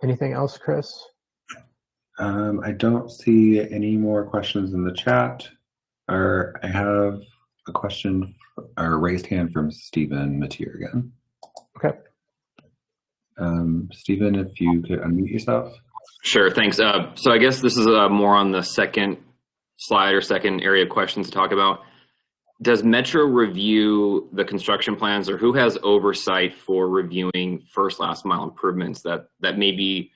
Anything else, Chris? I don't see any more questions in the chat. Or I have a question or a raised hand from Stephen Mateer again. Okay. Stephen, if you could unmute yourself. Sure, thanks. So I guess this is more on the second slide or second area of questions to talk about. Does Metro review the construction plans, or who has oversight for reviewing first last mile improvements that maybe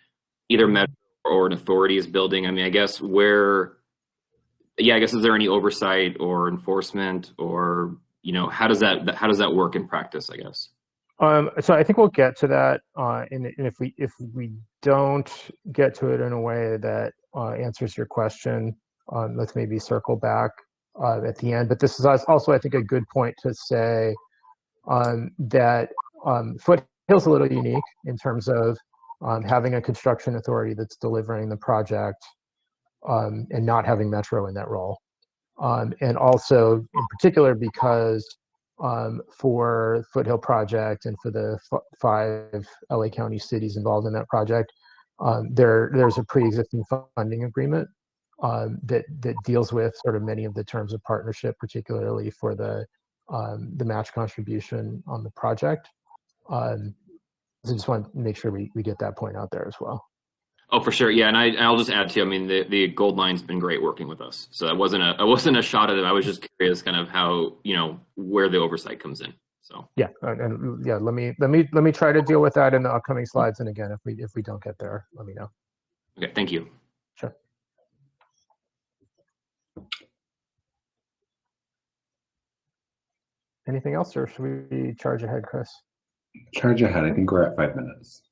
either Metro or an authority is building? I mean, I guess is there any oversight or enforcement, or how does that work in practice, I guess? So I think we'll get to that, and if we don't get to it in a way that answers your question, let's maybe circle back at the end. But this is also, I think, a good point to say that Foothill's a little unique in terms of having a construction authority that's delivering the project and not having Metro in that role, and also in particular because for Foothill project and for the 5 LA County cities involved in that project, there's a pre-existing funding agreement that deals with sort of many of the terms of partnership, particularly for the match contribution on the project. So I just want to make sure we get that point out there as well. Oh, for sure, yeah, and I'll just add too. I mean, the Gold Line's been great working with us, so it wasn't a shot at it. I was just curious, kind of how where the oversight comes in. So yeah, and yeah, let me try to deal with that in the upcoming slides. And again, if we don't get there, let me know. Okay, thank you. Sure. Anything else, or should we charge ahead, Chris? Charge ahead. I think we're at 5 minutes.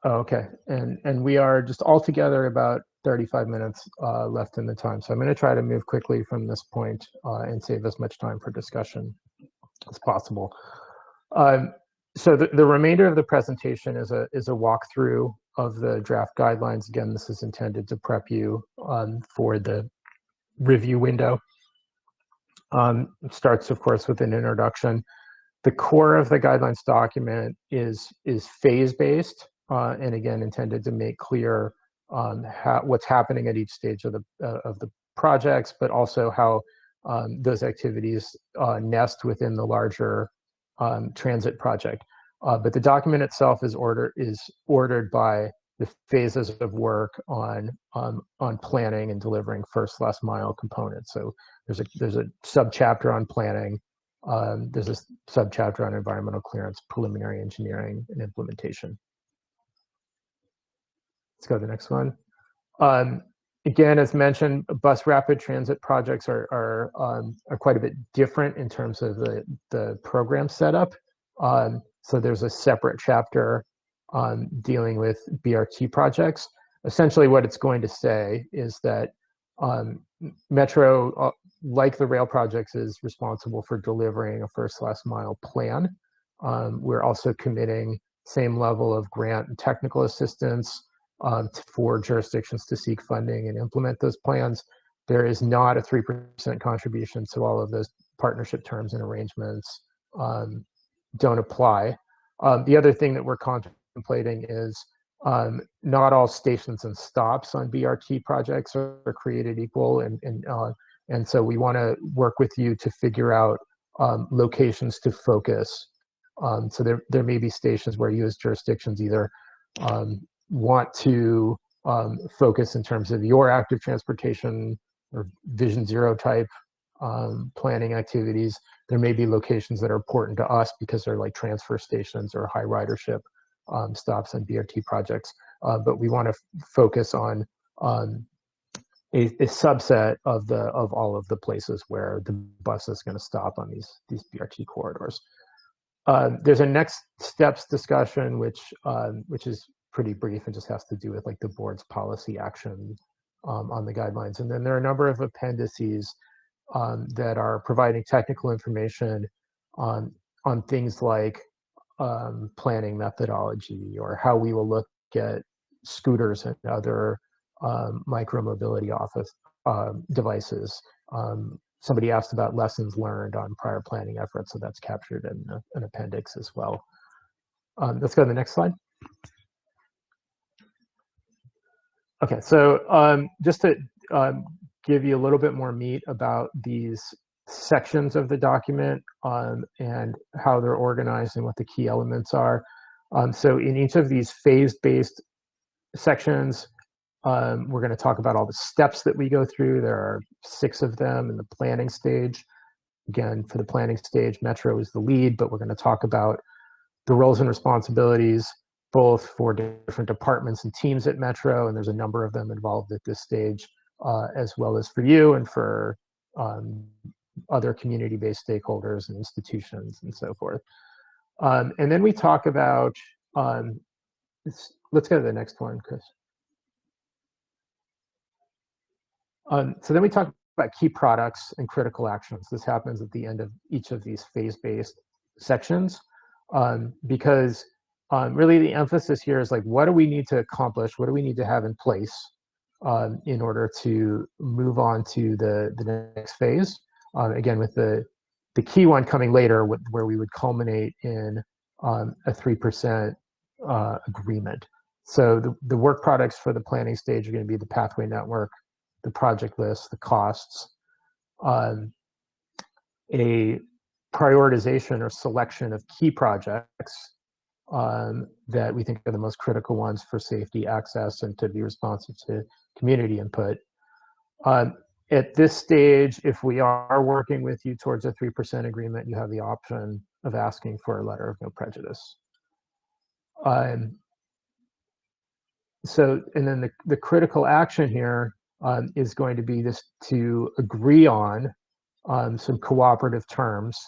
Oh, okay, and we are just altogether about 35 minutes left in the time. So I'm going to try to move quickly from this point and save as much time for discussion as possible. So the remainder of the presentation is a walkthrough of the draft guidelines. Again, this is intended to prep you for the review window. It starts, of course, with an introduction. The core of the guidelines document is phase-based, and again, intended to make clear what's happening at each stage of the projects, but also how those activities nest within the larger transit project. But the document itself is ordered by the phases of work on planning and delivering first last mile components. So there's a subchapter on planning. There's a subchapter on environmental clearance, preliminary engineering, and implementation. Let's go to the next one. Again, as mentioned, bus rapid transit projects are quite a bit different in terms of the program setup. So there's a separate chapter dealing with BRT projects. Essentially, what it's going to say is that Metro, like the rail projects, is responsible for delivering a first last mile plan. We're also committing same level of grant and technical assistance for jurisdictions to seek funding and implement those plans. There is not a 3% contribution, so all of those partnership terms and arrangements don't apply. The other thing that we're contemplating is not all stations and stops on BRT projects are created equal, and so we want to work with you to figure out locations to focus. So there may be stations where you as jurisdictions either want to focus in terms of your active transportation or Vision Zero type planning activities. There may be locations that are important to us because they're like transfer stations or high ridership stops on BRT projects. But we want to focus on a subset of all of the places where the bus is going to stop on these BRT corridors. There's a next steps discussion, which is pretty brief and just has to do with like the board's policy action on the guidelines. And then there are a number of appendices that are providing technical information on things like planning methodology, or how we will look at scooters and other micromobility office devices. Somebody asked about lessons learned on prior planning efforts, so that's captured in an appendix as well. Let's go to the next slide. Okay, so just to give you a little bit more meat about these sections of the document and how they're organized and what the key elements are. So in each of these phase-based sections, we're going to talk about all the steps that we go through. There are 6 of them in the planning stage. Again, for the planning stage, Metro is the lead, but we're going to talk about the roles and responsibilities both for different departments and teams at Metro, and there's a number of them involved at this stage, as well as for you and for other community-based stakeholders and institutions and so forth. And then we talk about, let's go to the next one, Chris. So then we talk about key products and critical actions. This happens at the end of each of these phase-based sections, because really the emphasis here is like, what do we need to accomplish? What do we need to have in place in order to move on to the next phase? Again, with the key one coming later, where we would culminate in a 3% agreement. So the work products for the planning stage are going to be the pathway network, the project list, the costs, a prioritization or selection of key projects that we think are the most critical ones for safety, access, and to be responsive to community input. At this stage, if we are working with you towards a 3% agreement, you have the option of asking for a letter of no prejudice. So, and then the critical action here is going to be this to agree on some cooperative terms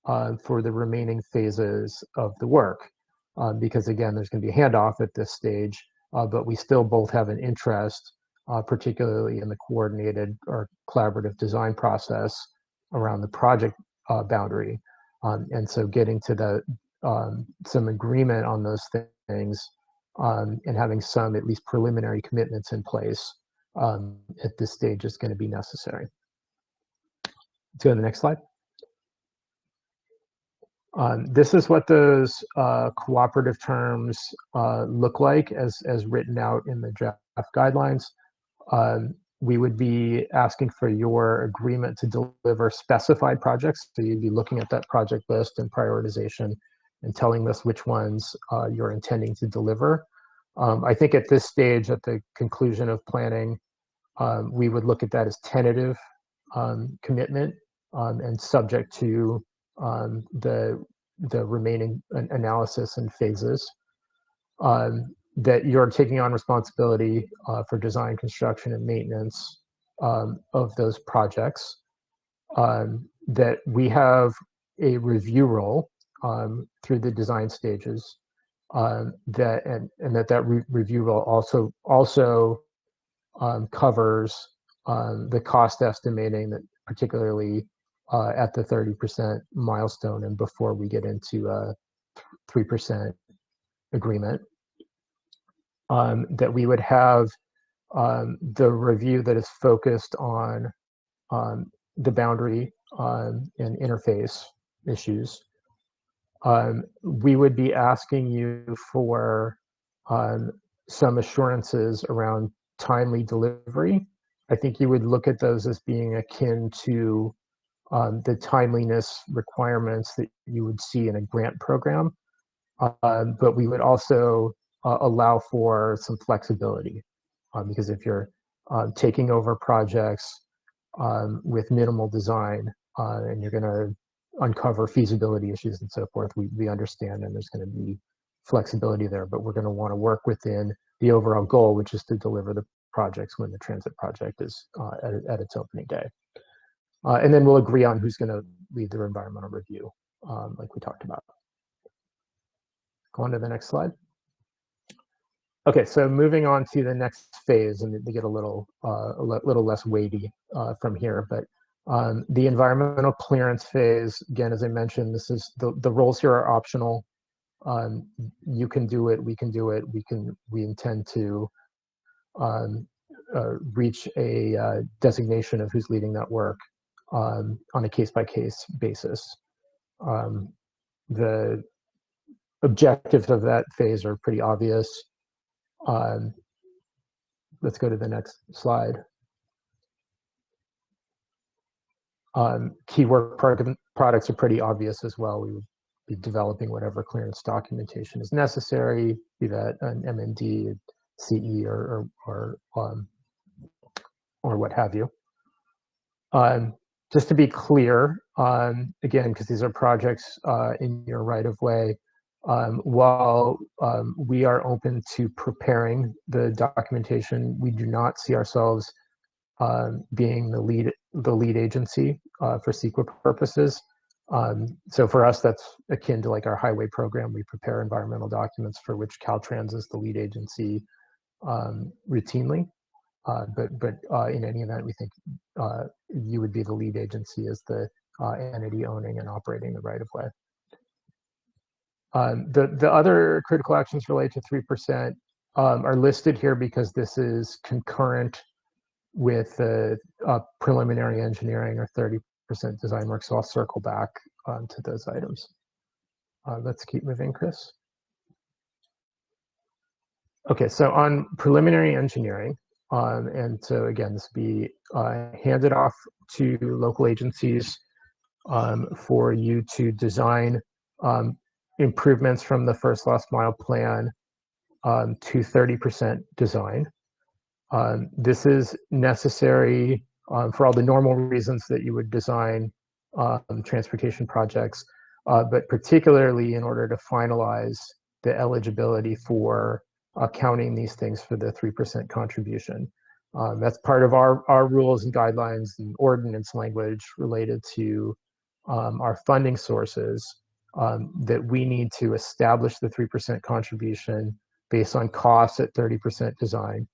for the remaining phases of the work. Because again, there's going to be a handoff at this stage, but we still both have an interest, particularly in the coordinated or collaborative design process around the project boundary. And so getting to the some agreement on those things and having some at least preliminary commitments in place at this stage is going to be necessary. Let's go to the next slide. This is what those cooperative terms look like as written out in the draft guidelines. We would be asking for your agreement to deliver specified projects. So you'd be looking at that project list and prioritization and telling us which ones you're intending to deliver. I think at this stage, at the conclusion of planning, we would look at that as tentative commitment and subject to the remaining analysis and phases. That you're taking on responsibility for design, construction, and maintenance of those projects. That we have a review role through the design stages. That review role also covers the cost estimating, that particularly at the 30% milestone and before we get into a 3% agreement. That we would have the review that is focused on the boundary and interface issues. We would be asking you for some assurances around timely delivery. I think you would look at those as being akin to the timeliness requirements that you would see in a grant program. But we would also allow for some flexibility because if you're taking over projects with minimal design and you're going to uncover feasibility issues and so forth, we understand, and there's going to be flexibility there, but we're going to want to work within the overall goal, which is to deliver the projects when the transit project is at its opening day. And then we'll agree on who's going to lead their environmental review, like we talked about. Go on to the next slide. Okay, so moving on to the next phase, and they get a little less weighty from here, but the environmental clearance phase, again, as I mentioned, this is the roles here are optional. You can do it, we can do it, we intend to reach a designation of who's leading that work on a case-by-case basis. The objectives of that phase are pretty obvious. let's go to the next slide. Key work products are pretty obvious as well. We would be developing whatever clearance documentation is necessary, be that an MND, CE, or what have you. Just to be clear, again, because these are projects in your right of way, while we are open to preparing the documentation, we do not see ourselves being the lead agency for CEQA purposes. So for us, that's akin to like our highway program. We prepare environmental documents for which Caltrans is the lead agency routinely. But in any event, we think you would be the lead agency as the entity owning and operating the right of way. The other critical actions related to 3% are listed here because this is concurrent with the preliminary engineering or 30% design work. So I'll circle back to those items. Let's keep moving, Chris. Okay, so on preliminary engineering, and so again, this will be handed off to local agencies for you to design improvements from the first last mile plan to 30% design. This is necessary for all the normal reasons that you would design transportation projects, but particularly in order to finalize the eligibility for counting these things for the 3% contribution. That's part of our rules and guidelines and ordinance language related to our funding sources, that we need to establish the 3% contribution based on costs at 30% design.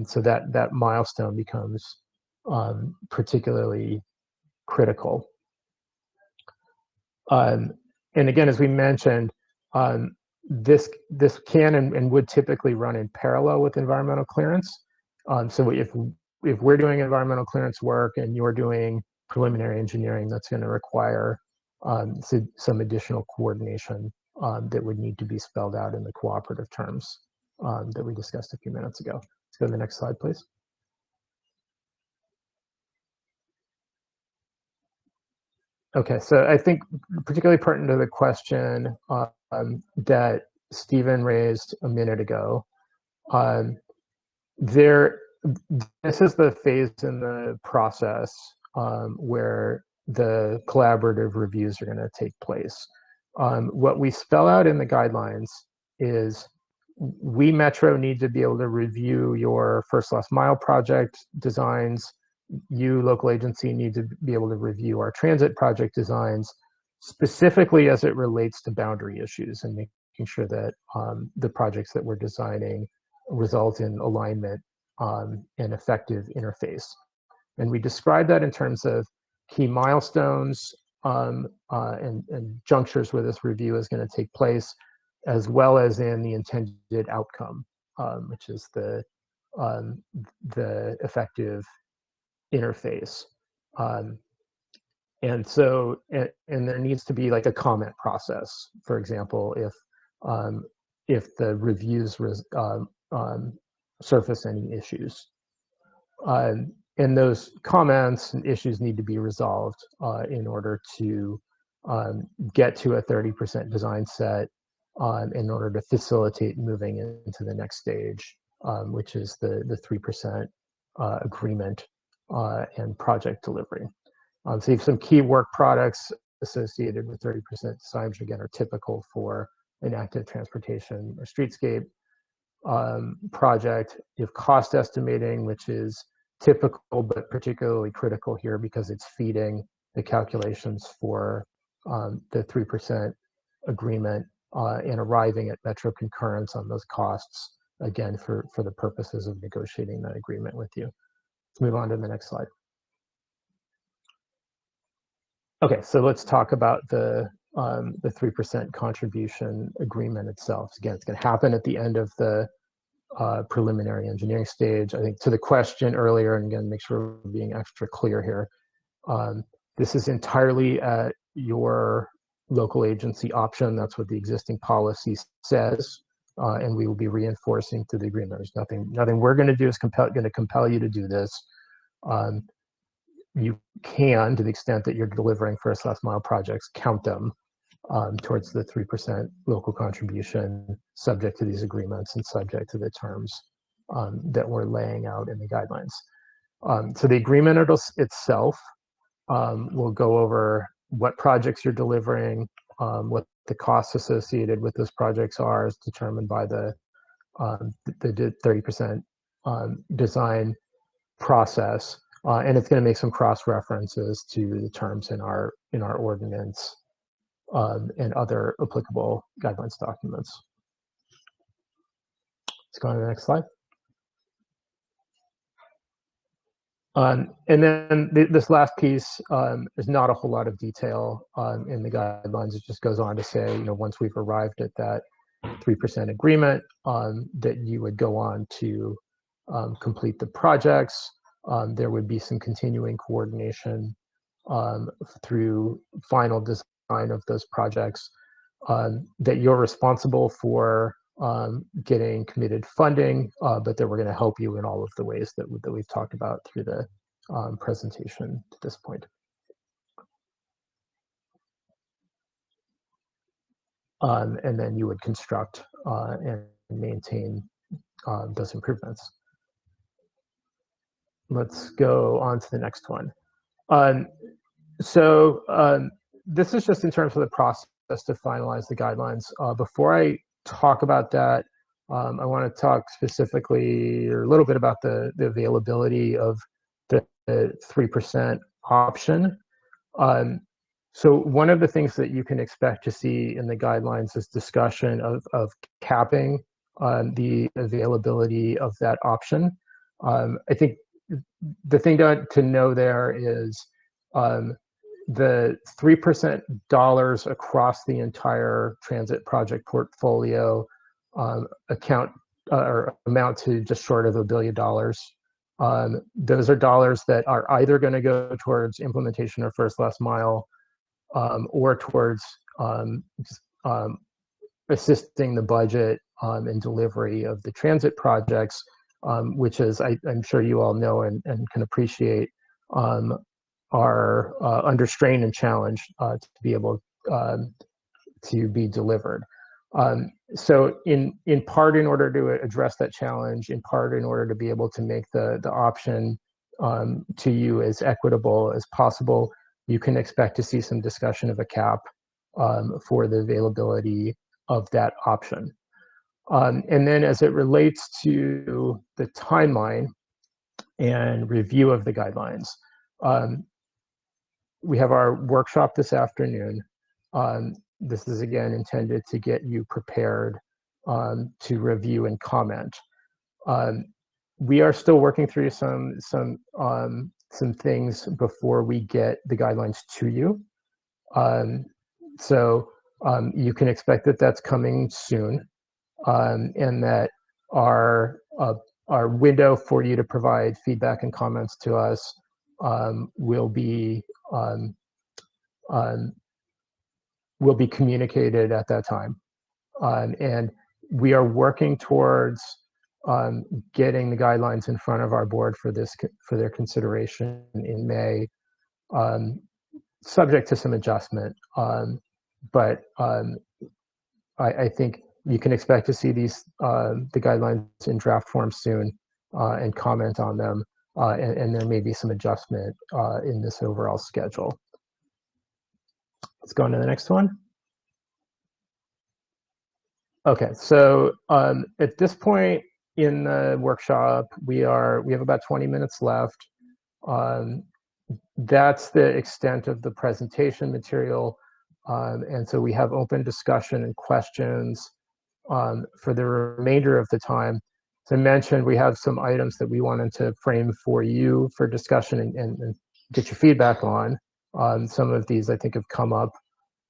So that milestone becomes particularly critical. And again, as we mentioned, this can and would typically run in parallel with environmental clearance. So if we're doing environmental clearance work and you're doing preliminary engineering, that's going to require some additional coordination that would need to be spelled out in the cooperative terms that we discussed a few minutes ago. Let's go to the next slide, please. Okay, so I think particularly pertinent to the question that Stephen raised a minute ago, this is the phase in the process where the collaborative reviews are going to take place. What we spell out in the guidelines is we, Metro, need to be able to review your first last mile project designs. You, local agency, need to be able to review our transit project designs, specifically as it relates to boundary issues and making sure that the projects that we're designing result in alignment and effective interface. And we describe that in terms of key milestones and junctures where this review is going to take place, as well as in the intended outcome, which is the effective interface. And so, and there needs to be like a comment process. For example, if the reviews surface any issues. And those comments and issues need to be resolved in order to get to a 30% design set in order to facilitate moving into the next stage, which is the 3% agreement and project delivery. So you have some key work products associated with 30% design, which again are typical for an active transportation or streetscape project. You have cost estimating, which is typical but particularly critical here because it's feeding the calculations for the 3% agreement and arriving at Metro concurrence on those costs, again, for the purposes of negotiating that agreement with you. Let's move on to the next slide. Okay, so let's talk about the 3% contribution agreement itself. Again, it's going to happen at the end of the preliminary engineering stage. I think to the question earlier, and again, make sure we're being extra clear here, this is entirely at your local agency option. That's what the existing policy says. and we will be reinforcing through the agreement. There's nothing we're going to do is going to compel you to do this. You can, to the extent that you're delivering first last mile projects, count them towards the 3% local contribution, subject to these agreements and subject to the terms that we're laying out in the guidelines. So the agreement itself will go over what projects you're delivering, what the costs associated with those projects are, as determined by the 30% design process, and it's going to make some cross references to the terms in our ordinance and other applicable guidelines documents. Let's go on to the next slide. And then this last piece is not a whole lot of detail in the guidelines. It just goes on to say, once we've arrived at that 3% agreement, that you would go on to complete the projects. There would be some continuing coordination through final design of those projects, that you're responsible for getting committed funding, but that we're going to help you in all of the ways that we've talked about through the presentation to this point. And then you would construct and maintain those improvements. Let's go on to the next one. This is just in terms of the process to finalize the guidelines. Before I talk about that, I want to talk specifically or a little bit about the availability of the 3% option. So one of the things that you can expect to see in the guidelines is discussion of capping the availability of that option. I think the thing to know there is the 3% dollars across the entire transit project portfolio amount to just short of $1 billion. Those are dollars that are either going to go towards implementation of first last mile or towards assisting the budget and delivery of the transit projects, which is, I'm sure you all know and can appreciate, are under strain and challenge to be able to be delivered. So in part, in order to address that challenge, in part, in order to be able to make the option to you as equitable as possible, you can expect to see some discussion of a cap for the availability of that option. And then as it relates to the timeline and review of the guidelines, we have our workshop this afternoon. This is again intended to get you prepared to review and comment. We are still working through some things before we get the guidelines to you. So you can expect that that's coming soon, and that our window for you to provide feedback and comments to us will be communicated at that time. And we are working towards getting the guidelines in front of our board for their consideration in May, subject to some adjustment. But I think you can expect to see the guidelines in draft form soon and comment on them. And there may be some adjustment in this overall schedule. Let's go on to the next one. Okay, so at this point in the workshop, we have about 20 minutes left. That's the extent of the presentation material. And so we have open discussion and questions for the remainder of the time. As I mentioned, we have some items that we wanted to frame for you for discussion and get your feedback on. Some of these I think have come up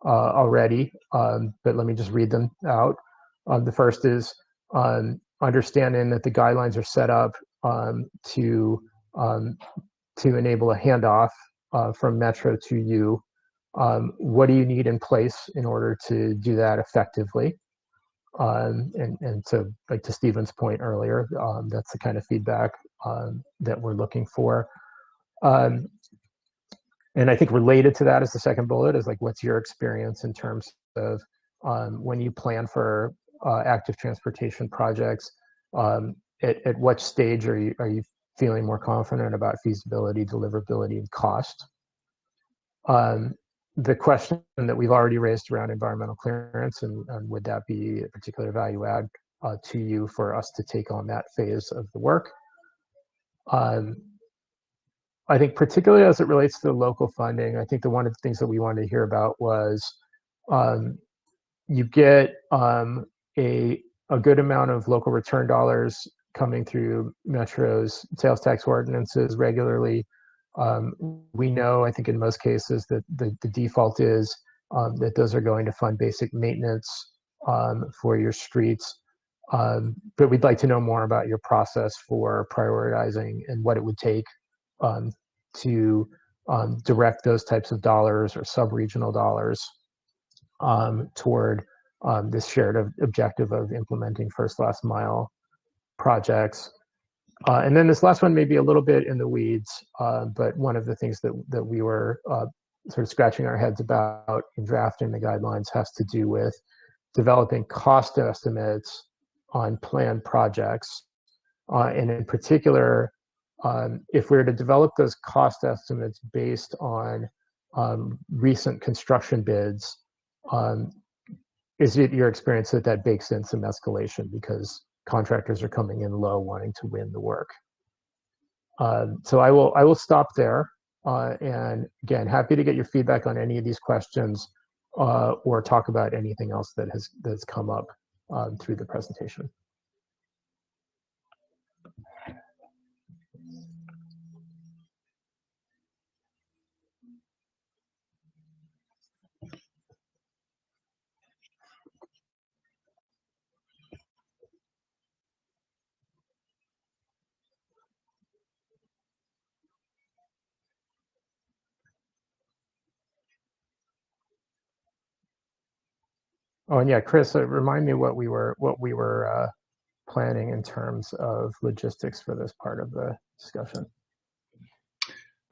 already, but let me just read them out. The first is understanding that the guidelines are set up to enable a handoff from Metro to you. What do you need in place in order to do that effectively? And so, like to Stephen's point earlier, that's the kind of feedback that we're looking for. And I think related to that is the second bullet is like, what's your experience in terms of when you plan for active transportation projects? At what stage are you feeling more confident about feasibility, deliverability, and cost? The question that we've already raised around environmental clearance, and would that be a particular value add to you for us to take on that phase of the work? I think particularly as it relates to the local funding, I think one of the things that we wanted to hear about was you get a good amount of local return dollars coming through Metro's sales tax ordinances regularly. We know, I think in most cases, that the default is that those are going to fund basic maintenance for your streets. But we'd like to know more about your process for prioritizing and what it would take to direct those types of dollars or sub-regional dollars toward this shared objective of implementing first last mile projects. And then this last one may be a little bit in the weeds, but one of the things that we were sort of scratching our heads about in drafting the guidelines has to do with developing cost estimates on planned projects. And in particular, if we were to develop those cost estimates based on recent construction bids, is it your experience that that bakes in some escalation because contractors are coming in low wanting to win the work? So I will stop there. And again, happy to get your feedback on any of these questions or talk about anything else that's come up through the presentation. Oh, and yeah, Chris, remind me what we were planning in terms of logistics for this part of the discussion.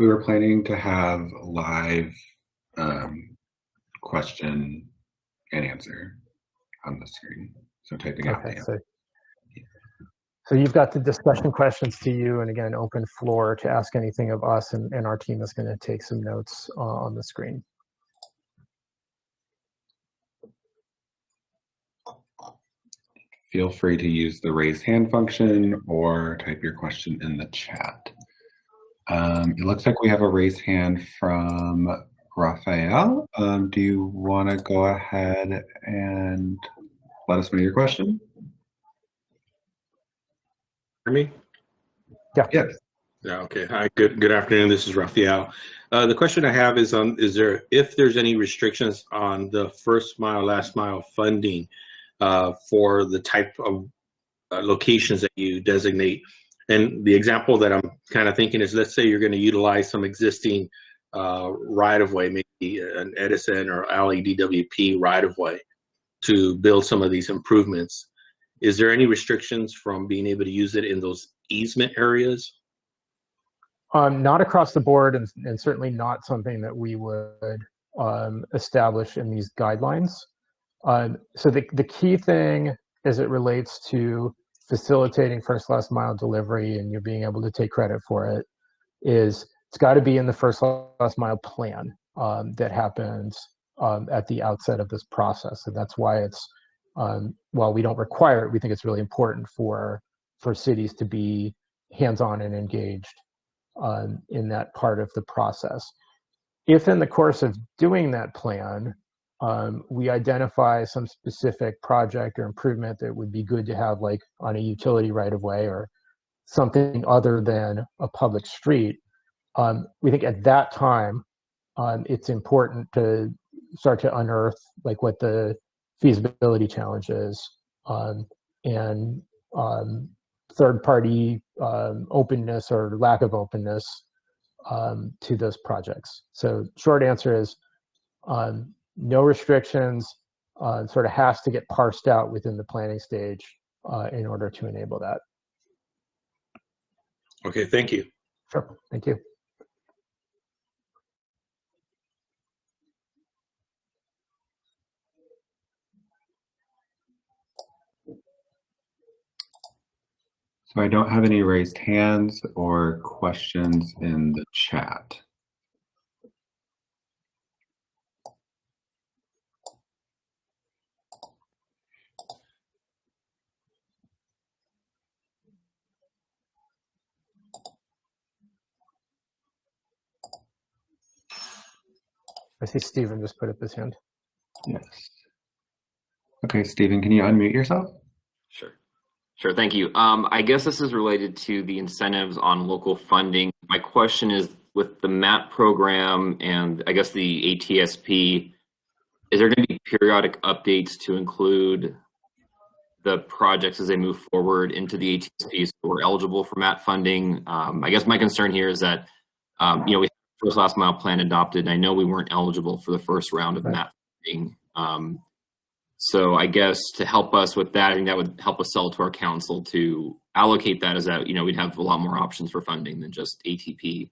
We were planning to have live question and answer on the screen. So typing out the answer. So you've got the discussion questions to you, and again, open floor to ask anything of us, and our team is going to take some notes on the screen. Feel free to use the raise hand function or type your question in the chat. It looks like we have a raised hand from Raphael. Do you want to go ahead and let us know your question? Hear me? Yeah. Yes. Yeah. Okay. Hi. Good afternoon. This is Raphael. The question I have is if there's any restrictions on the first mile, last mile funding for the type of locations that you designate. And the example that I'm kind of thinking is, let's say you're going to utilize some existing right-of-way, maybe an Edison or LEDWP right-of-way to build some of these improvements. Is there any restrictions from being able to use it in those easement areas? Not across the board, and certainly not something that we would establish in these guidelines. So the key thing as it relates to facilitating first last mile delivery and you're being able to take credit for it is it's got to be in the first last mile plan that happens at the outset of this process. And that's why it's, while we don't require it, we think it's really important for cities to be hands-on and engaged in that part of the process. If in the course of doing that plan, we identify some specific project or improvement that would be good to have like on a utility right of way or something other than a public street, we think at that time it's important to start to unearth like what the feasibility challenge is and third party openness or lack of openness to those projects. So short answer is no restrictions. sort of has to get parsed out within the planning stage in order to enable that. Okay, thank you. Sure, thank you. So I don't have any raised hands or questions in the chat. I see Stephen just put up his hand. Yes. Okay, Stephen, can you unmute yourself? Sure. Sure, thank you. I guess this is related to the incentives on local funding. My question is, with the MAP program and I guess the ATSP, is there going to be periodic updates to include the projects as they move forward into the ATSP so we're eligible for MAP funding? I guess my concern here is that, we have the first last mile plan adopted, and I know we weren't eligible for the first round of MAP funding. So I guess to help us with that, I think that would help us sell to our council to allocate that as that, we'd have a lot more options for funding than just ATP.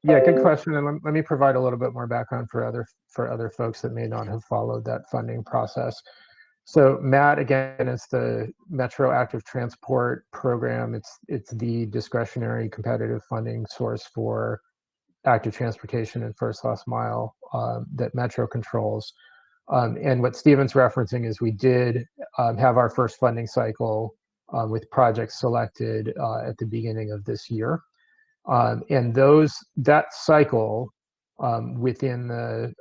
Yeah, good question. And let me provide a little bit more background for other folks that may not have followed that funding process. So MAT, again, is the Metro Active Transport Program. It's the discretionary competitive funding source for active transportation and first last mile that Metro controls. And what Stephen's referencing is we did have our first funding cycle with projects selected at the beginning of this year. And that cycle within the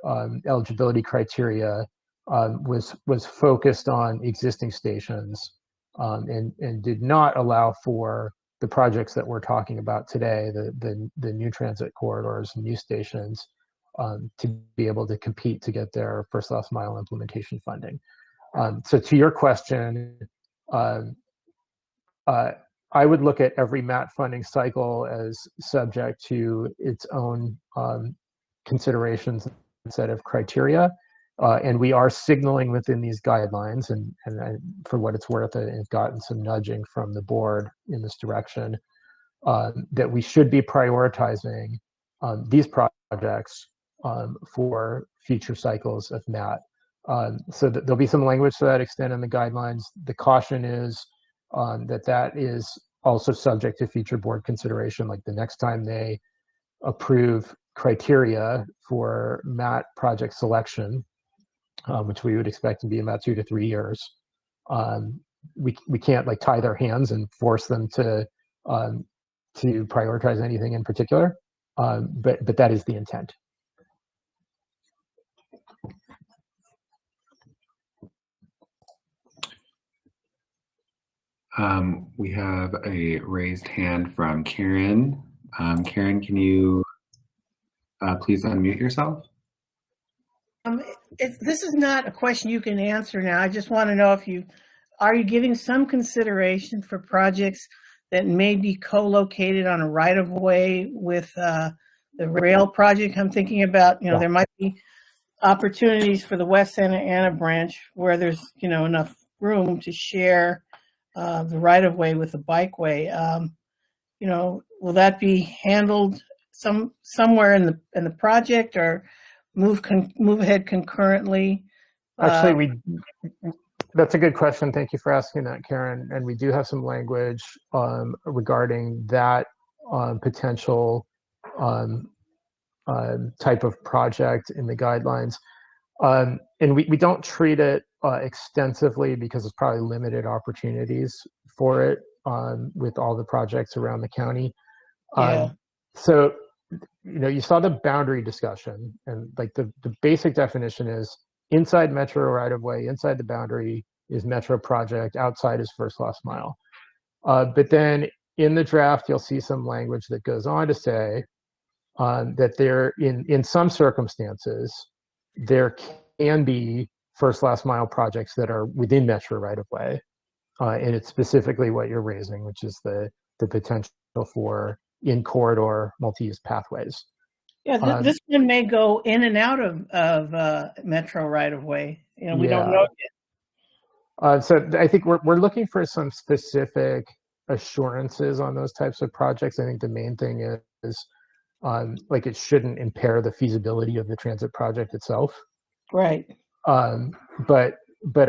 eligibility criteria was focused on existing stations and did not allow for the projects that we're talking about today, the new transit corridors and new stations, to be able to compete to get their first last mile implementation funding. So to your question, I would look at every MAT funding cycle as subject to its own considerations and set of criteria. And we are signaling within these guidelines, and for what it's worth, I've gotten some nudging from the board in this direction, that we should be prioritizing these projects for future cycles of MAT. So that there'll be some language to that extent in the guidelines. The caution is that is also subject to future board consideration, like the next time they approve criteria for MAT project selection, which we would expect to be about 2 to 3 years. We can't like tie their hands and force them to prioritize anything in particular, but that is the intent. We have a raised hand from Karen. Karen, can you please unmute yourself? This is not a question you can answer now. I just want to know if are you giving some consideration for projects that may be co-located on a right-of-way with the rail project? I'm thinking about, there might be opportunities for the West Santa Ana branch where there's, enough room to share the right-of-way with the bikeway. Will that be handled somewhere in the project, or move ahead concurrently? Actually, that's a good question. Thank you for asking that, Karen. And we do have some language regarding that potential type of project in the guidelines. And we don't treat it extensively because it's probably limited opportunities for it with all the projects around the county. Yeah. So, you saw the boundary discussion, and like the basic definition is inside metro right of way, inside the boundary is metro project, outside is first last mile. But then in the draft, you'll see some language that goes on to say that there, in some circumstances, there can be first last mile projects that are within metro right of way. And it's specifically what you're raising, which is the potential for in corridor multi-use pathways. Yeah, this one may go in and out of metro right of way. You know, we don't know yet. So I think we're looking for some specific assurances on those types of projects. I think the main thing is like it shouldn't impair the feasibility of the transit project itself. Right. But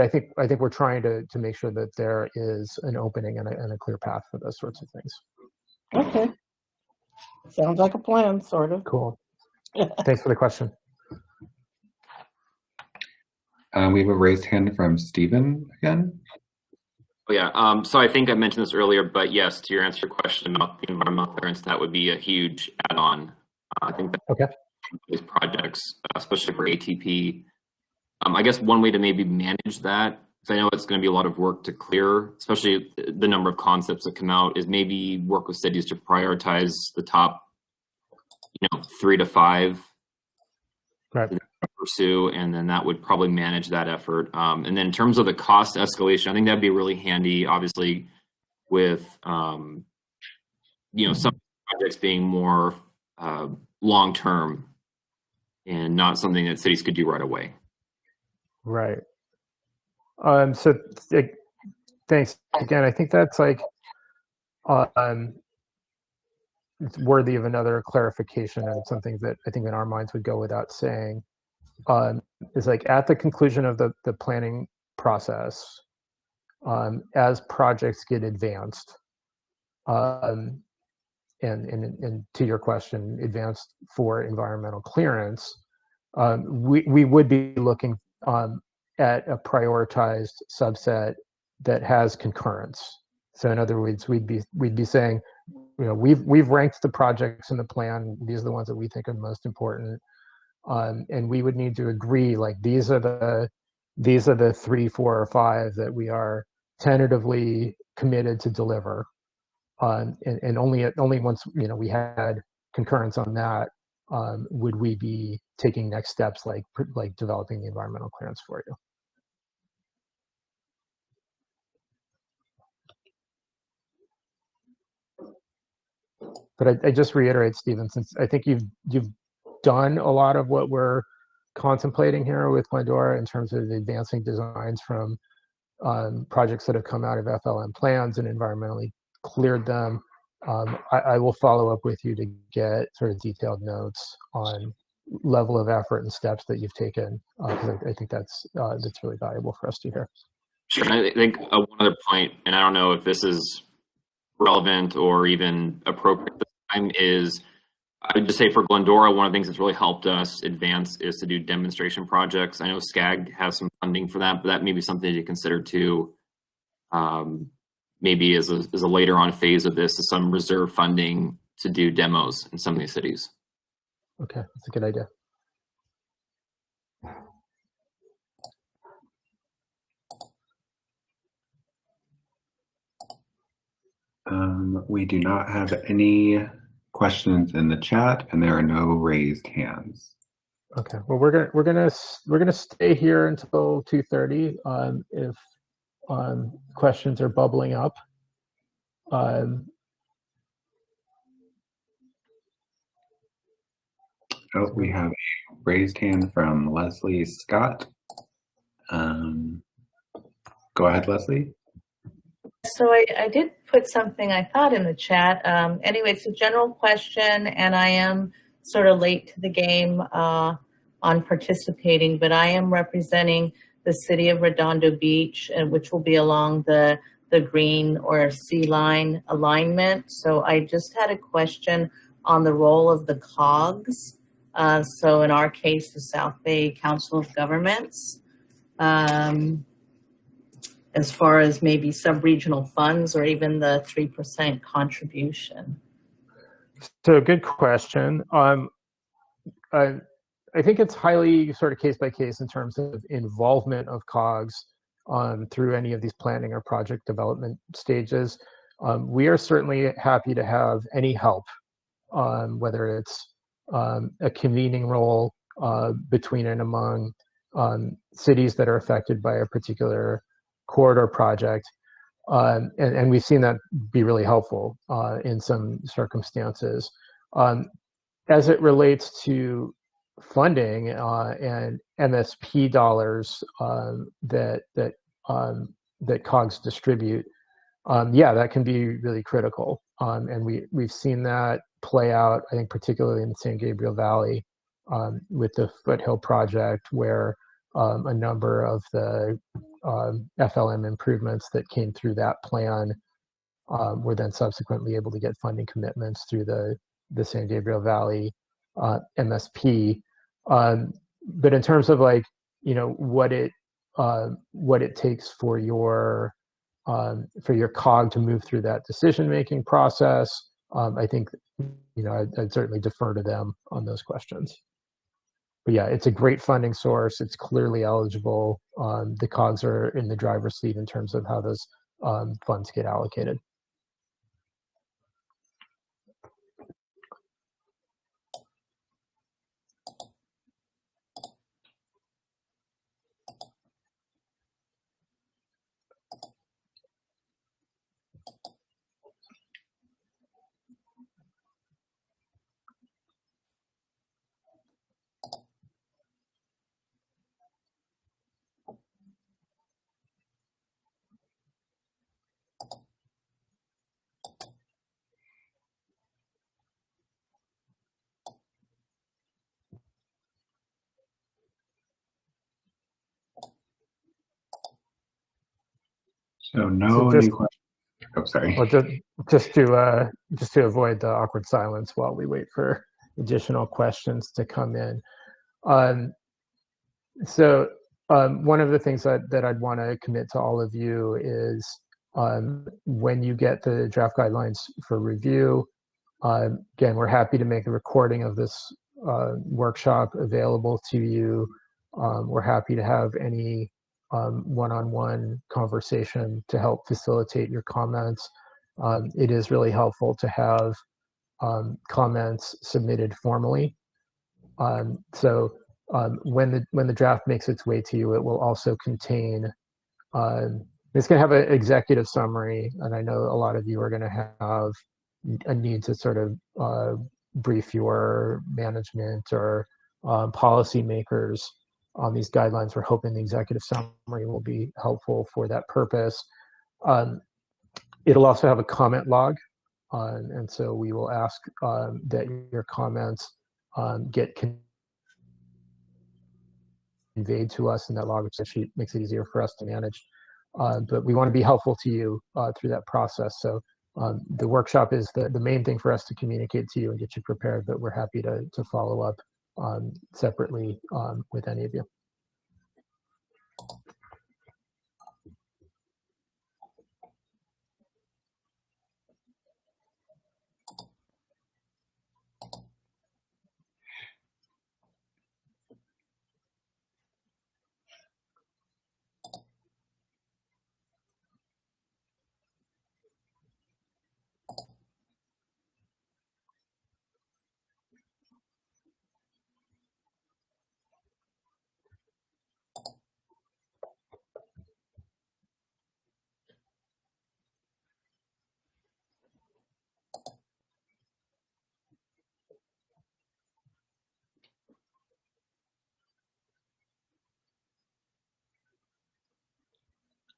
I think we're trying to make sure that there is an opening and a clear path for those sorts of things. Okay. Sounds like a plan, sort of. Cool. Thanks for the question. We have a raised hand from Stephen again. Oh, yeah. So I think I mentioned this earlier, but yes, to your answer your question about the environmental clearance, that would be a huge add-on. I think that Okay. these projects, especially for ATP, I guess one way to maybe manage that, because I know it's going to be a lot of work to clear, especially the number of concepts that come out, is maybe work with cities to prioritize the top, 3 to 5 Right. to pursue, and then that would probably manage that effort. And then in terms of the cost escalation, I think that'd be really handy, obviously, with some projects being more long-term and not something that cities could do right away. Right. So thanks again. I think that's like it's worthy of another clarification, and something that I think in our minds would go without saying. Is like at the conclusion of the planning process, as projects get advanced, and to your question, advanced for environmental clearance, we would be looking at a prioritized subset that has concurrence. So in other words, we'd be saying, we've ranked the projects in the plan. These are the ones that we think are most important, and we would need to agree, like these are the 3, 4, or 5 that we are tentatively committed to deliver. And only once we had concurrence on that, would we be taking next steps like developing the environmental clearance for you. But I just reiterate, Stephen, since I think you've done a lot of what we're contemplating here with Glendora in terms of advancing designs from projects that have come out of FLM plans and environmentally cleared them. I will follow up with you to get sort of detailed notes on level of effort and steps that you've taken, because I think that's really valuable for us to hear. Sure. And I think one other point, and I don't know if this is relevant or even appropriate at the time, is I would just say for Glendora, one of the things that's really helped us advance is to do demonstration projects. I know SCAG has some funding for that, but that may be something to consider too. Maybe as a later on phase of this, is some reserve funding to do demos in some of these cities. Okay, that's a good idea. We do not have any questions in the chat, and there are no raised hands. Okay, well we're gonna stay here until 2:30. If questions are bubbling up. Oh, we have a raised hand from Leslie Scott. Go ahead, Leslie. So I did put something I thought in the chat. Anyway, it's a general question, and I am sort of late to the game on participating, but I am representing the city of Redondo Beach, which will be along the green or sea line alignment. So I just had a question on the role of the COGS. So in our case, the South Bay Council of Governments. As far as maybe sub-regional funds or even the 3% contribution? So good question. I think it's highly sort of case by case in terms of involvement of COGS through any of these planning or project development stages. We are certainly happy to have any help, whether it's a convening role between and among cities that are affected by a particular corridor project, and we've seen that be really helpful in some circumstances. as it relates to funding and MSP dollars that COGS distribute, yeah, that can be really critical. And we've seen that play out, I think, particularly in the San Gabriel Valley with the Foothill project, where a number of the FLM improvements that came through that plan were then subsequently able to get funding commitments through the San Gabriel Valley MSP. But in terms of, like, you know, what it takes for your COG to move through that decision-making process, I think, you know, I'd certainly defer to them on those questions. But yeah, it's a great funding source. It's clearly eligible. The COGs are in the driver's seat in terms of how those funds get allocated. So no new questions. Oh, sorry. Well, just to avoid the awkward silence while we wait for additional questions to come in. So one of the things that I'd want to commit to all of you is when you get the draft guidelines for review, again, we're happy to make the recording of this workshop available to you. We're happy to have any one-on-one conversation to help facilitate your comments. It is really helpful to have comments submitted formally. So when the draft makes its way to you, it will also contain, it's going to have an executive summary, and I know a lot of you are going to have a need to sort of brief your management or policymakers on these guidelines. We're hoping the executive summary will be helpful for that purpose. It'll also have a comment log, and so we will ask that your comments get conveyed to us in that log, which actually makes it easier for us to manage. But we want to be helpful to you through that process. So the workshop is the main thing for us to communicate to you and get you prepared, but we're happy to follow up separately with any of you.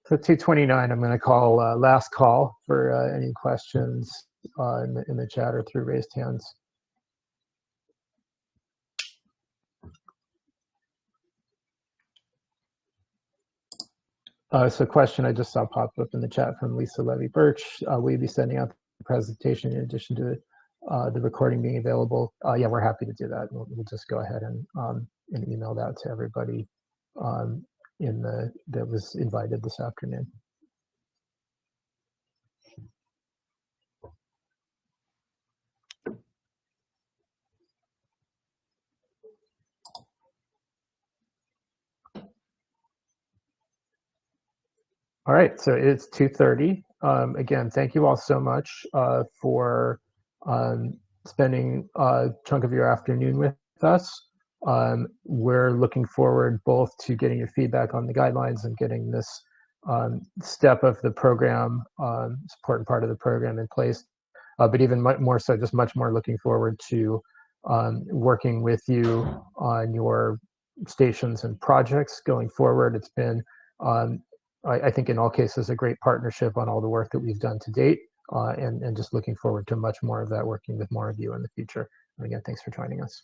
So 229, I'm going to call last call for any questions in the chat or through raised hands. So question I just saw pop up in the chat from Lisa Levy-Birch. Will you be sending out the presentation in addition to the recording being available? Yeah, we're happy to do that. We'll just go ahead and email that to everybody that was invited this afternoon. All right, so it's 2:30. Again, thank you all so much for spending a chunk of your afternoon with us. We're looking forward both to getting your feedback on the guidelines and getting this step of the program, important part of the program in place, but even more so, just much more looking forward to working with you on your stations and projects going forward. It's been, I think in all cases, a great partnership on all the work that we've done to date, and just looking forward to much more of that, working with more of you in the future. And again, thanks for joining us.